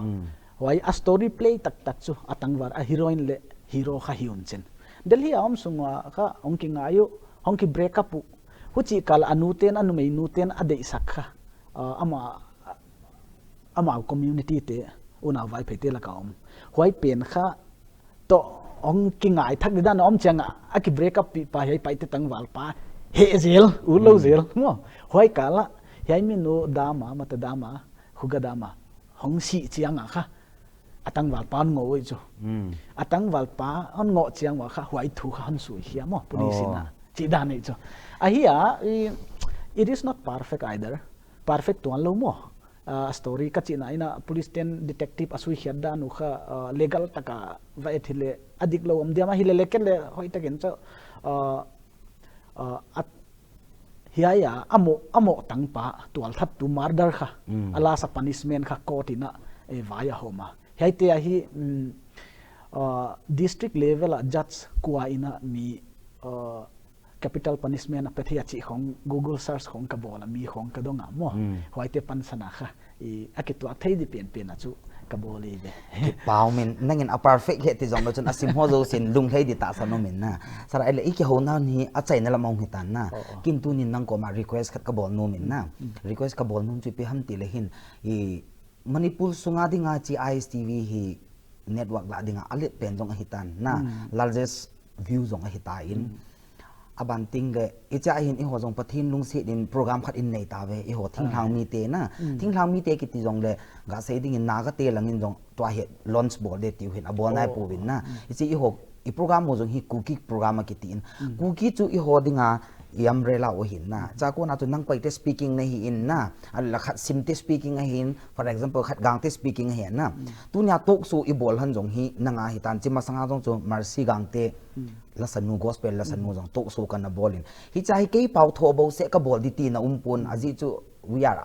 ไว้ story play ตักจูตั้งว่า heroine เล่ hero ค่ะฮิวน์เชนเดลี่สงว่าค่ะองค์กิงอายุองค์กิ break upหุจิกาลอนุเตนอนุไม่นูเตนอเดสักค่ะอามา community เตอุณาไว้เพเตละกันไว้เป็นค่ะต่อองกิงไงทักดิดานเชียงอากิ break up ไปให้ไปเตตังวัลป้าเฮเซลอุลเซลมั้งไว้กาละให้มีนูดามามาตดามาหุกดามาห้องสีเชียงค่ะตั้งวัลป้างอไว้จูตั้งวัลป้าอันงอเชียงว่าค่ะไว้ถูกหันสุยเฮียมั้ง police นะจีดานี่จูit is not perfect either perfect ตัวเรามั้งstory กัจจินาอินะ police ten detective อสุยเฮียดานุค่ะ legal ตะกะไว้ที่เลอดีตเราเดียมาฮิเลเล็กเลยหอยตะเกินเจ้าเฮียอโมตั้งปะตัวทัดตัว murder ค่ะอะไรสัก punishment ค่ะ court นะวายาโฮมาเฮียเตียฮีdistrict level judge กัวอินะมี capital punishment ประเทศจีของ Google search ของกบอลมีของกระดงอ่ะมั้งหอยเตปันสนาค่ะอากิตัวไทยดิเปลี่ยนนะจูกบอลีเบ้เปล่าเหม็นนั่งเงินเอา perfect เหตุที่จงเราจนอาศิมหัวเราเส้นลุงไทยดิตาสนเหม็นนะสระไอ้เล่อีกหัวหน้านี้อาใจนั่นละมองหิตันนะกินตัวนี้นั่งก็มา request ขัดกบอลโนเหม็นนะ request กบอลโนจุดไปห้ามตีเลยหินมณีปุรสุงาดิงาจี ISTV ฮี network ละดิงาอเล็ดเป็นจงอหิตันนะ largest view จงอหิตาอินบันติงเกอิจาหินอีหัวจงปะทินลุงเสียดินโปรแกรมขัดอินในตาเวอีหัวทิ้งทางมีเตนะทิ้งทางมีเตกิติจงเลยกาเสดิงินนากเตลังอินจงตัวเหตุลอนส์บอลเดติวเห็นอบอลนายปูวินนะอิจิอีหัวอีโปรแกรมหัวจงฮีคุกิโปรแกรมกิติอินคุกิจูอีหัวดิงายามเรลาโอหินนะจากคนอาตุนังไปเต speaking ในหินนะอันละขัดซิมเต speaking ในหิน for example ขัดกางเต speaking ในหินนะตุนยาตุกสูอีบอลหันจงฮีนังอาหิตันจิมาสังอาจงจู mercy กางเตละสนุก gospel ละสนุกจงตุกสูกันนะบอลินฮิจาฮิเกย์เป่าทัวบอลเสกบอลดิตีนะปุ่นอาจิจู we are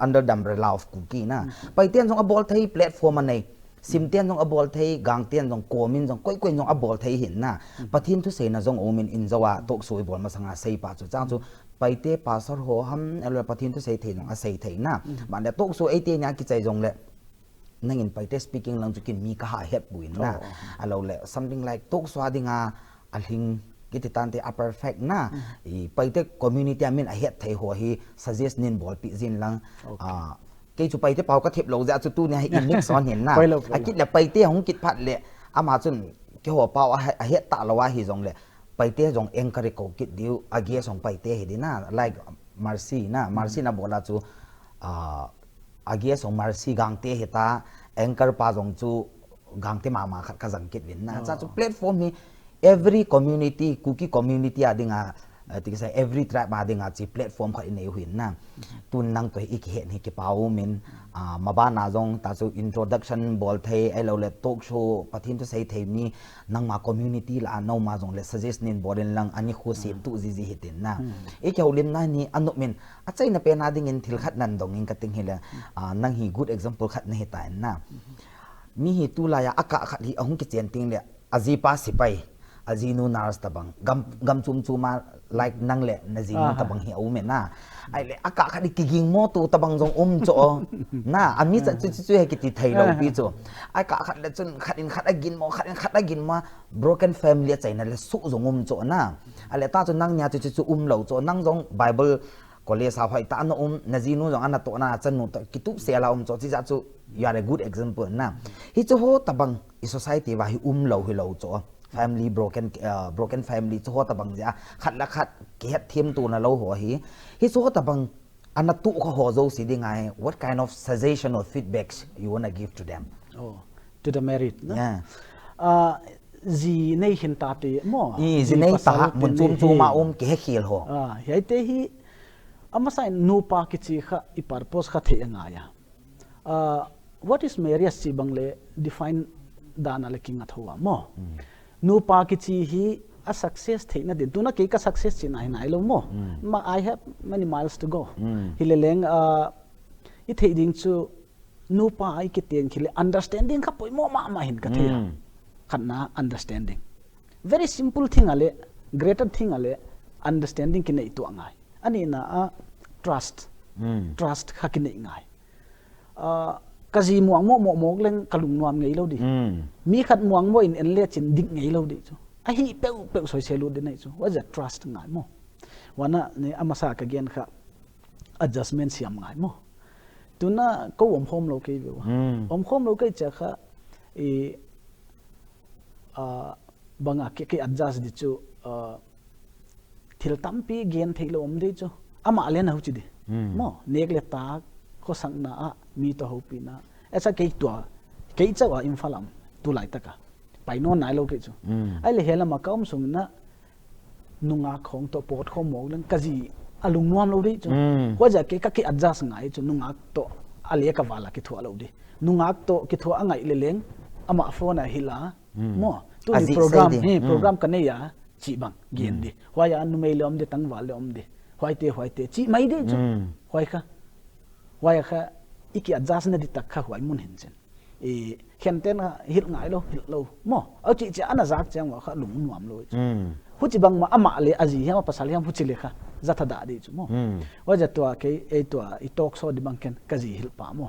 under the umbrella of Kuki นะไปเตียนจงบอลไทย platform มันใน sim tian jong abol thei gang tian jong komin jong koi koi jong abol thei hin na pathin thu se na jong omin in zawa tok soi bol ma sanga sei pa chu chang chu paite pasar ho ham elo pathin thu sei thei jong a sei thei na man le tok so ate nya ki chai jong le nangin paite speaking lang chu kin mi ka ha het buin na alo le something like tok so adinga alhing kita tante a perfect na I paite community amin a het thei ho hi suggest nin bol pi zin lang cái chụp bay thế bao cái thiệp lầu ra chụp tu này in mix on hiện na, cái là bay thế không kịp phát lệ, mà chun cái hồ bao hết tạ là hi giống lệ, bay thế giống encourage cầu kịp điều, agia giống bay thế thì na, like Marcy na bola chu, agia giống Marcy gang thế hết ta, encourage pa giống chu gang thế mà khát cái kịp vin na, cha chu platform hi every community, Kuki community adinga thì cái every tribe mà đi ngắt chỉ platform khai này huyên na tuần năng cái ý hiện thì cái bao mình mà ba na dòng ta số introduction bol thầy ai lâu lệ talk show pathin to say thầy mi năng mà community là nâu mà dòng lệ suggest nên bolen lang anh khu sim tu gì hitin na ý cái hậu na ni anh mình à chạy na pe na đi ngin thil khát nan dòng ngin kating hila năng hi good example khát na hitai na mi hi tu la ya aka khát hi ahung cái chen ting lệ azipa sipai azinu nars tabang gam chuma like nang le nazinu tabang hi au me na ai le aka khadi kiging mo tu tabang jong cho na ami cha chu he kiti thai lo pi chu ai ka khat le chun khatin khat agin ma broken family chaina le su jong cho na ale ta chu nang nya chu lo cho nang jong bible college ha phai ta no nazinu jong ana to na chanu ta kitup se la cho chi cha chu you are a good example na hi chu ho tabang I society wa hi lo cho family broken family chu hota bang ja khat la khat ke het thim tu na lo ho hi chu hota bang ana tu kho ho zo si ding ai what kind of suggestion or feedbacks you want to give to them to the married no ji nei hin ta te mo ji nei ta mun chum ma ke he khil ho hi te hi ama sai nu pa ki chi kha I purpose kha the nga ya what is marriage chi bang le define dana le king athowa mo nu pa ki chi hi a success the na din tu na ke ka success chi nai lo mo ma I have many miles to go hi le leng I the ding chu nu pa ai ki teng khile understanding kha poi mo ma hin ka the khan na understanding very simple thing ale greater thing ale understanding ki nei tu angai ani na trust kha ki nei ngai kazi muang mo leng kalung nuam ngei lo di mi khat muang mo in enle chin dik ngei lo di chu a hi peu soi selu de nei chu was a trust ngai mo wana ne amasa ka gen kha adjustment siam ngai mo tuna ko home lo ke be home lo ke cha kha banga ke adjust di chu thil tampi gen thailo di chu ama len hu chi di mo nek le ta ko sang na mi to hopi na esa ke to ke chawa infalam tu lai taka pai no nai lo ke chu ai le hela ma kaum sung na nunga khong to pot kho mo len kaji alung nuam lo ri chu ko ja ke ka ke adjust ngai chu nunga to ale ka wala ki thua lo di nunga to ki thua angai le leng ama phone a hila mo tu ni program ka ne ya chi bang gen di hwa ya nu mei lom de tang wal lom de hwai te chi mai de chu hwai kha iki adjust na di tak kha hwai mun hin chen khenten hil ngai lo mo au chi cha ana zak chang wa kha lung nuam lo hu chi bang ma ama le aji ha pasal ham hu chi le kha zatha da di chu mo wa ja to ke to I talk so di bang ken kaji hil pa mo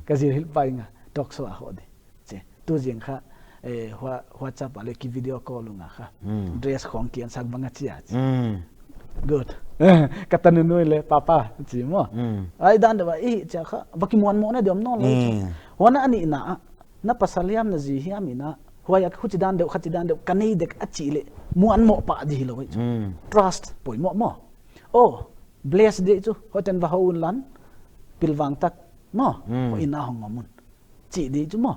kaji hil pa nga talk so a ho de che tu jing kha WhatsApp ale ki video call nga kha dress khong kian sak banga chia good katanu noi le papa chi mo ai dan da I cha kha bakimon mo na dem no lo wana ani na pasaliam na ji hiam ina huaya khuchi dan de khachi dan de kanei de achi le muan mo pa di lo trust poi mo bless de chu hoten va houn lan pilwang tak mo ko ina hong mun chi di chu mo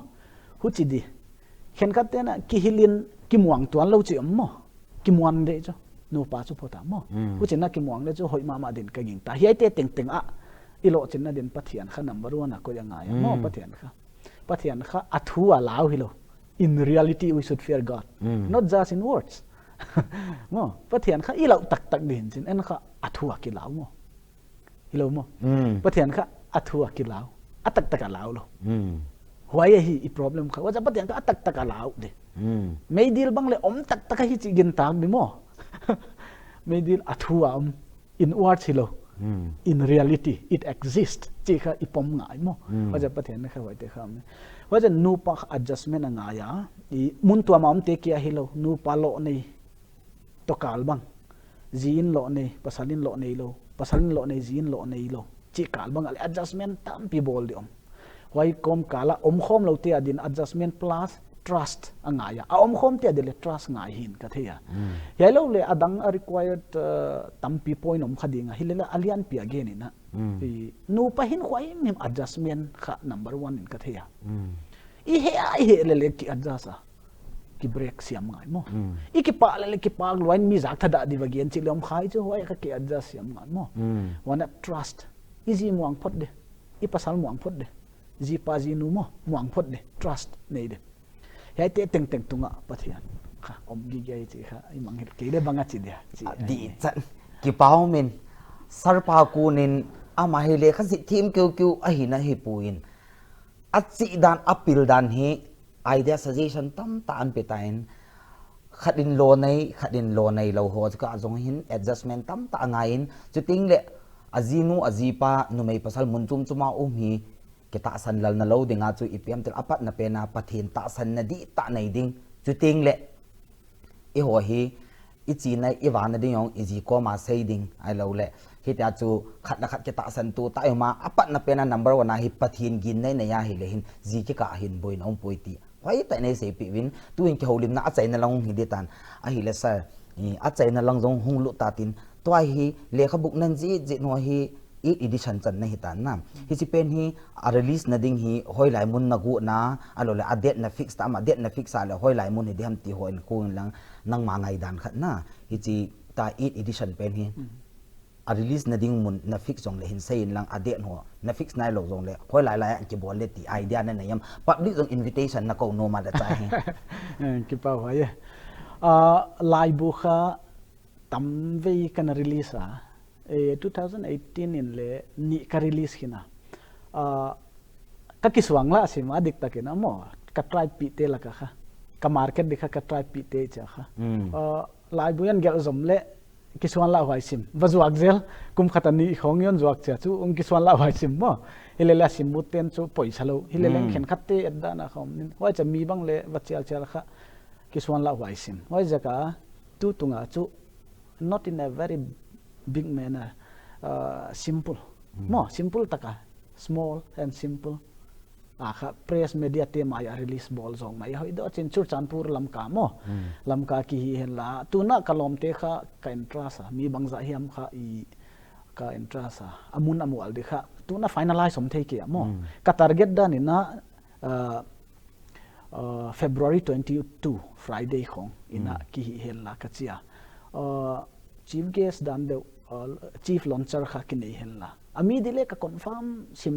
hu chi di khen kat te na ki hilin ki muang tuan lo chi mo ki muan de chu no pa chu phota mo hu chen na ki muang le chu hoi ma din ka ging ta hi te teng a ilo chen na din pathian kha number 1 ko yang ai mo pathian kha athu alaw hilo in reality we should fear God not just in words mo pathian kha ilo tak din chin en kha athu ki law mo hilo mo pathian kha athu ki law atak alaw lo หัวhi i problem kha wa japat yang ka tak tak alau de mei dil bang le om tak tak hi chi gin tak ni mo mei dil athua in word silo in reality it exists chi kha ipom ngai mo wa japat hen kha wa te kham wa ja nu pa adjustment anga ya I mun tua ma om te kia hilo nu pa lo nei to kal bang zin lo nei pasalin lo nei lo pasalin lo nei zin lo nei lo chi kal bang ale adjustment tam pi bol di om wai kom kala om khom lo te adin adjustment plus trust angaya a om khom te adile trust ngai hin ka theya yelo le adang a required tampi point om khadinga hilela alian pi again ina nu pa hin khwai mim adjustment kha number 1 in ka theya I he le ki adjust ki break siam ngai mo ki pa le ki pa loin mi zak thada di bagian chi lom khai chu hoi ka ki adjust siam ngai mo one up trust easy muang phot de I pasal muang phot de ji pa ji nu mo muang phot de trust nei de hai te teng teng tunga pathian kha om gi gai chi kha I mang hit ke de banga chi de di chan ki pau min sar pa ku nin ama hi le kha si thim kyu kyu a hi na hi puin a chi dan apil dan hi idea suggestion tam ta an pe tain khadin lo nei lo ho ka zong hin adjustment tam ta ngain chu ting le azinu azipa nu mei pasal mun chum chuma hi kita san lal na lo dinga chu ipm tel apat na pena pathin ta san na di ta nei ding chu ting le I ho hi I chi nai I wan na ding yong I ji ko ma sei ding ai lo le hi ta chu khat na khat kita san tu ta ma apat na pena number 1 na hi pathin gin nei na ya hi le hin ji ki ka hin boin om poiti wai ta nei sei pi win tu in ki holim na achai na long hi de tan a hi le sir achai na long jong hung lu ta tin to ai hi le kha buk nan ji no hi I edition chan na hitan na hi chi pen hi a release na ding hi hoi lai mun na gu na alo le a date na fix ta ma date na fix ale hoi lai mun hi deham ti hoin ko lang nang ma ngai dan khat na hi chi ta edition pen hi a release na ding mun na fix jong le hin sei lang a date ho na fix nai lo jong le hoi lai lai ki bol le ti idea na yam public jong invitation na ko no ma da chai ki pa wa ye lai bu kha tam ve kan release 2018 in le ni ka release kina ka kiswang la si ma dik takina mo ka try pi te la ka kha ka market dikha ka try pi te cha kha lai buyan gel zom le kiswan la hwai sim wazuak zel kum khatani khong yon zuak cha chu kiswan la hwai sim mo hilela sim muten chu poisa lo hileleng khen khatte edda na khom nin hoi cha mi bang le wachial chal kha kiswan la hwai sim hoi jaka tu tunga chu not in a very big manner simple mo simple taka small and simple kha press media te ma ya release ball zong mai hoi do chin chur chanpur lamka mo lamka ki hi hela tuna kalom te kha ka interest mi bangza hiam kha I ka interest amun amu al de kha tuna finalize som the ki mo ka target dan ina February 22 Friday khong ina ki hi hela ka chia chief guest dan de chief launcher kha ki nei hella ami dile ka confirm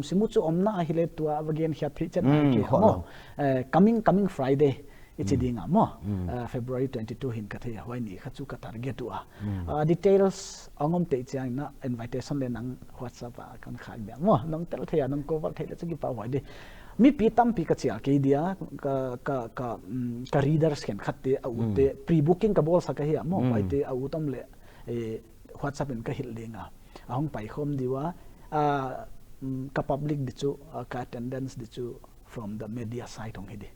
simu chu omna hile tua again hia thi chan ki mo coming Friday it's dinga mo February 22 hin ka thia hoi ni kha chu ka target tu details angom te chang na invitation le nang WhatsApp kan khai ba mo nang tel thia nang ko wal thela chu ki pa hoi de mi pi tam pi ka chia ke dia ka readers ken khatte au te pre booking ka bol sa ka hi mo hoi te au tam le WhatsApp in ka hil dinga ahong pai khom diwa ka public di chu ka attendance di chu from the media side ong hidi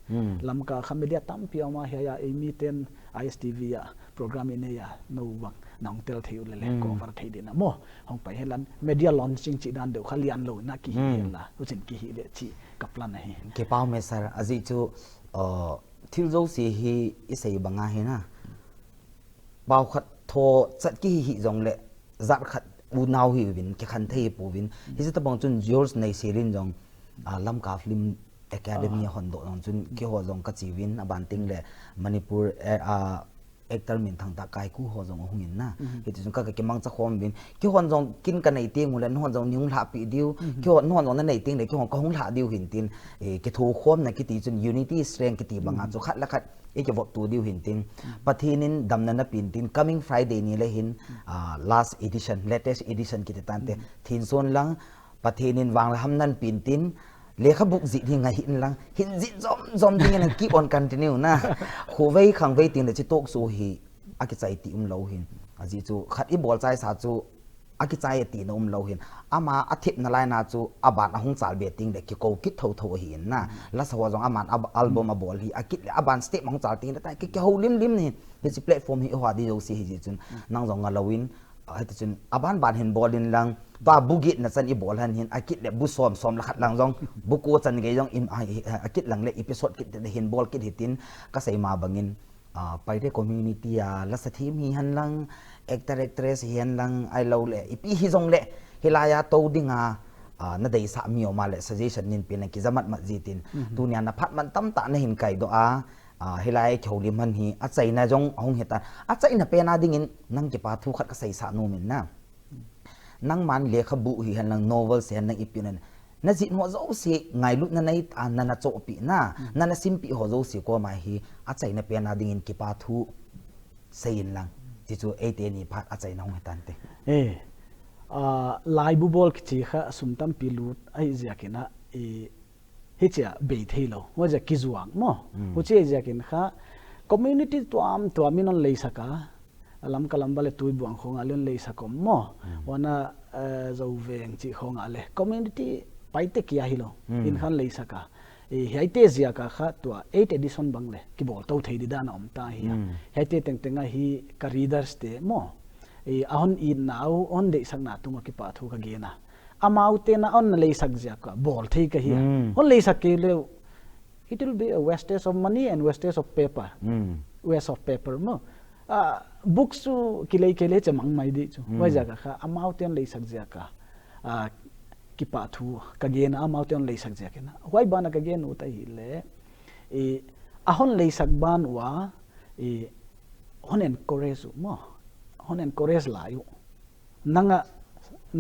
lamka kha media tam pi ma ya emiten ISTV ya program ine ya no wang nang tel theu le cover thei dina mo hong pai helan media launching chi dan de khalian lo na ki hela uchin ki hi le chi kaplan na hi ke pau me sir azi chu thil zo si hi isei banga he na bao khat tho chat ki hi jong le zat khat u naw hi win ke khan thei pu win hi ta bang chun yours nei serin jong lam ka film academy hondo jong chun ki ho jong ka chi win aban ting le manipur actor min thang ta kai ku ho jong hungin na hi chu ka ke mang cha khom win ki hon jong kin ka nei ting mulen hon jong ning la pi diu ki hon hon jong na nei ting le ki hon ka hung la diu hin tin ke thu khom na ki ti chun unity strength ki ti banga chu khat la khat ke vot tu diu hin tin pathinin damna na pin tin coming Friday ni le hin last edition latest edition ki tan te thin son lang pathinin wang ham nan pin tin เลขบุกจิที่ไงหินลังหินจิจอมดิ้งนั่งกีบออนกันที่นี่นะหัวเว่ยขังเว่ยติงเดจิโตกสูฮีอากิใจตีเลาหินอาจิจูขัดอีบอลใจสาจูอากิใจตีนเลาหินอามาอาทิตย์นั่นไลนาจูอาบานอาหงสาลเบียติงเด็กโกกิทเท่าหินนะแล้วสวัสดิ์อามันอัลบั้มอาบอลฮีอากิอาบานสเต็ปของสาลติงแต่กิเขาลิมนี่เดี๋ยวจะแพลตฟอร์มฮีหัวดีโอซีฮีจุนนั่งจงงาลวินให้จุนอาบานบานเห็นบอลลินลังตัวบุกินั่นสันอีบอลหันเห็นอากิเลบุซ้อมละขัดลังจงบุกูสันเกยจงอินอากิหลังเลอีพิโซดกิเห็นบอลกิเห็นตินก็ใส่มาบังอินไปได้คอมมูนิตี้และสถีมีหันลังเอ็กเตอร์เอ็กเตรสหันลังไอเราเลยอีพีฮิจงเลยเฮลายาโตดิ้งนั่นได้สามีออกมาเลย suggestion นินเป็นกิจมัดมัดจีตินตัวนี้นะพัดมันตั้มตาในหินไก่ตัวเฮลายเขียวลิมันฮีอาใจนะจงหงเหตุอาใจนะเป็นอะไรดิ้งนั่งจะปาทุกขัดก็ใส่สาโนมินนะนั่งมันเลี้ยขบุหิหันลัง novel เสียนั่งอีพีนั้นนั่นจิตหัวโจสีไงลุนั่นในนั่นโจปีนะนั่นซิมปีหัวโจสีก็มาฮีอาใจนะเป็นอะไรดิ้งกิปาทุเสียนลังจิจูเอเตนี่พัดอาใจน้องเหตุนั้นเตลายบุบอลคิดค่ะสุนตัมพิลูดไอ้เจ้ากินนะฮิตจะเบียดให้เราว่าจะกิจวัตรมั้งว่าจะเจ้ากินค่ะคอมมูนิตี้ตัวมีนนเลยสักลำกลำบาเลตุยบวงของอะไรเลยสักมั้งวันน่ะจะอุเวงจีของอะไรคอมมูนิตี้ไปเตะกี่ให้เราอินขันเลยสักเฮ้ยเตะเจ้าค่ะตัว8 editionบังเลยกี่บอลตัวเทดีด้านอมตาเฮียเฮ้ยเตะแต่งๆฮีการีดาร์สเตะมั้งahon in nau on de sang na tunga ki pa thu ka ge na amau te na on le sak ja ka bol thei ka hi on le sak ke le it will be a wastage of money and wastage of paper waste of paper mo books su kilei kele chamang mai di chu wa ja ka kha amau te le sak ja ka ki pa thu ka ge na amau te on le sak ja ke na wai ba na ka ge nu ta hi le ahon le sak ban wa on encourage mo hon encourage layu nanga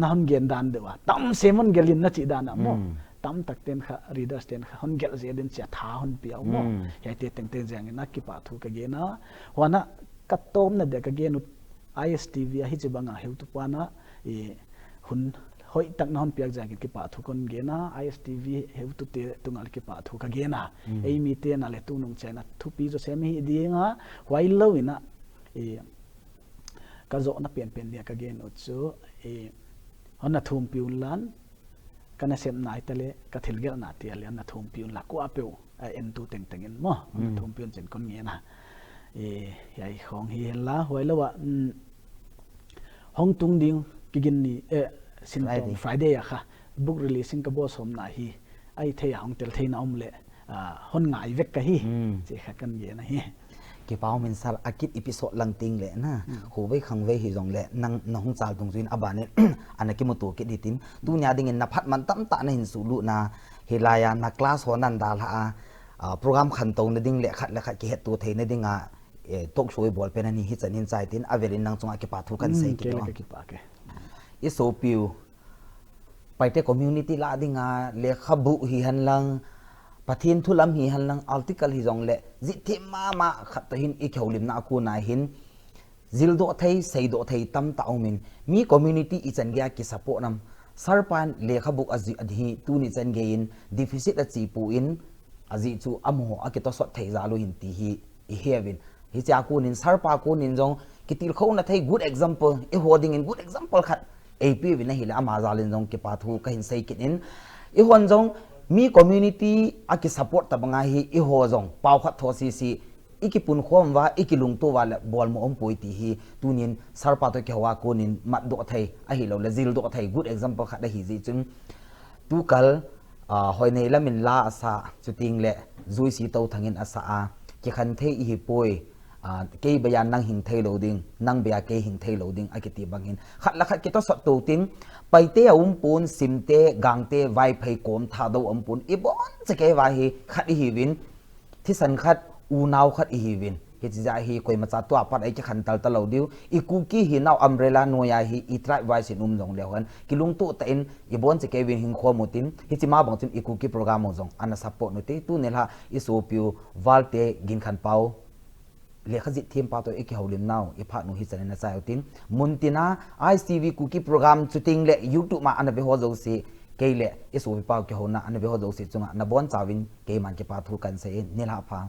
nahon gen dan dewa tam semon gelin na chi dana mo tam tak ten kha readers ten kha hon gel je den cha tha hon piaw mo ya te teng te jang na ki pa thu ka ge na wana katom na de ka ge nu ISTV hi che banga heu tu pana hun hoi tak na hon piak jang ki pa thu kon ge na ISTV heu tu te tungal ki pa thu ka ge na ei mi te na le tu nong chena thu pi jo semi dinga wai lo ina ka zo na pen lia ka gen utsu honna thum piun lan kana sem nai tale ka thilgel na ti ale na thum piun la ko apeu en tu teng tengin mo na thum piun chen kon nge na yai khong hi la hoi lo wa hong tung ding kigin ni sin Friday ya kha book releasing ka bo som na hi ai the ya hong tel the na omle hon ngai vek ka hi che kha kan ge na hiกี่เป้ามินซาอากิดอีพิโซดลังติงเลยนะหูไว้ขังไว้หิจงเลยนั่งน้องจาลตรงจุนอาบานเนี่ยอันนั้นกิมตัวกิดดิตินดูเนี่ยดิ่งนับพัดมันตั้มตาในหินสูรุนาเฮลายานักคลาสหัวนันดาละโปรแกรมขันตรงในดิ่งเลยขัดกิเหตุตัวเทในดิ่งตกช่วยบอลเป็นอันนี้ฮิตจะนินใจตินอเวรินนั่งจงอากิปาทุกันใส่กิดว่าอิโซปิวไปเตคอมมูนิตี้ละดิ่งเลขบุหิฮันลังปะทินทุลำหิฮันลังอัลติคัลฮิจงเละจิตมาขัดหินอีกเขาลิมนาคูนายหินจิลโดไทยใส่โดไทยตั้มตาอมินมีคอมมูนิตี้อีจันเกียกิสปอนัมสารพันเลขบุกอจิอดีตูนิจันเกียนดิฟิซิตอจีปูอินอจิจูอโมอากิตสดไทยจารุหินตีฮีอีเฮวินฮิจาคูนินสารปาคูนินจงกิติลเขาหน้าไทย good example อีหัวดิ่ง good example ขัดเอพีวินนะฮิละอามาจาลินจงกิปาทูก็เห็นใส่กินอีหัวจงมีคอมมูนิตี้อากิสปอร์ตตะบังไงฮีอีหัวจงเป่าขัดทอซีอีกิปุนความว่าอีกิลุงตัวว่าบอลมอมปุยตีฮีตูนินสารพัดตัวเกี่ยวว่าคนนินมัดโดไทยไอฮิเราเลจิลโดไทย good example ขัดได้ฮีจิจุนตูกัลหอยในละมินลาอาซาจุดติงเละจุยสีโตทางอินอาซาเกี่ยขันเทอีฮิปุยเกย์บยานนั่งหิงเทโลดิงนั่งเบียเกย์หิงเทโลดิงไอกิติบังหินขัดละขัดกิตสดตูติงไปเตะอุ้มปูนซิมเตะกังเตะไวไพโกมท่าดูอุ้มปูนอีบอนจะเกย์ว่าฮีขัดอีฮิวินที่สันขัดอูนาวขัดอีฮิวินเฮจิจาฮีคอยมาจัดตัวปัดไอจะขันตัลตะเหลาดิวอีกูกี้ฮีนาวอัมเบรลาโนยาฮีอีทรายไวสินุมจงเดียวกันกิลุงตุเตนอีบอนจะเกย์วินหิงขัวมุตินเฮจิมาบังจินอีกูกี้โปรแกรมจงอันนั้นซัพพอร์ตนุติตูเนี่ยละอิโซปิววัลเตกินขันเปาเลี้ยขจิตทีมปาตัวเอกเขาลิมนาวอีพานุฮิจันนะใจเอาตินมุนตินา ISTV คุกี้โปรแกรมจุดติงเละยูทูบมาอันนั้นเป็นหัวโจซี ke le isu pi pau ke hona an ve ho zo si chunga na bon chawin ke man ke pa thu kan se nila pha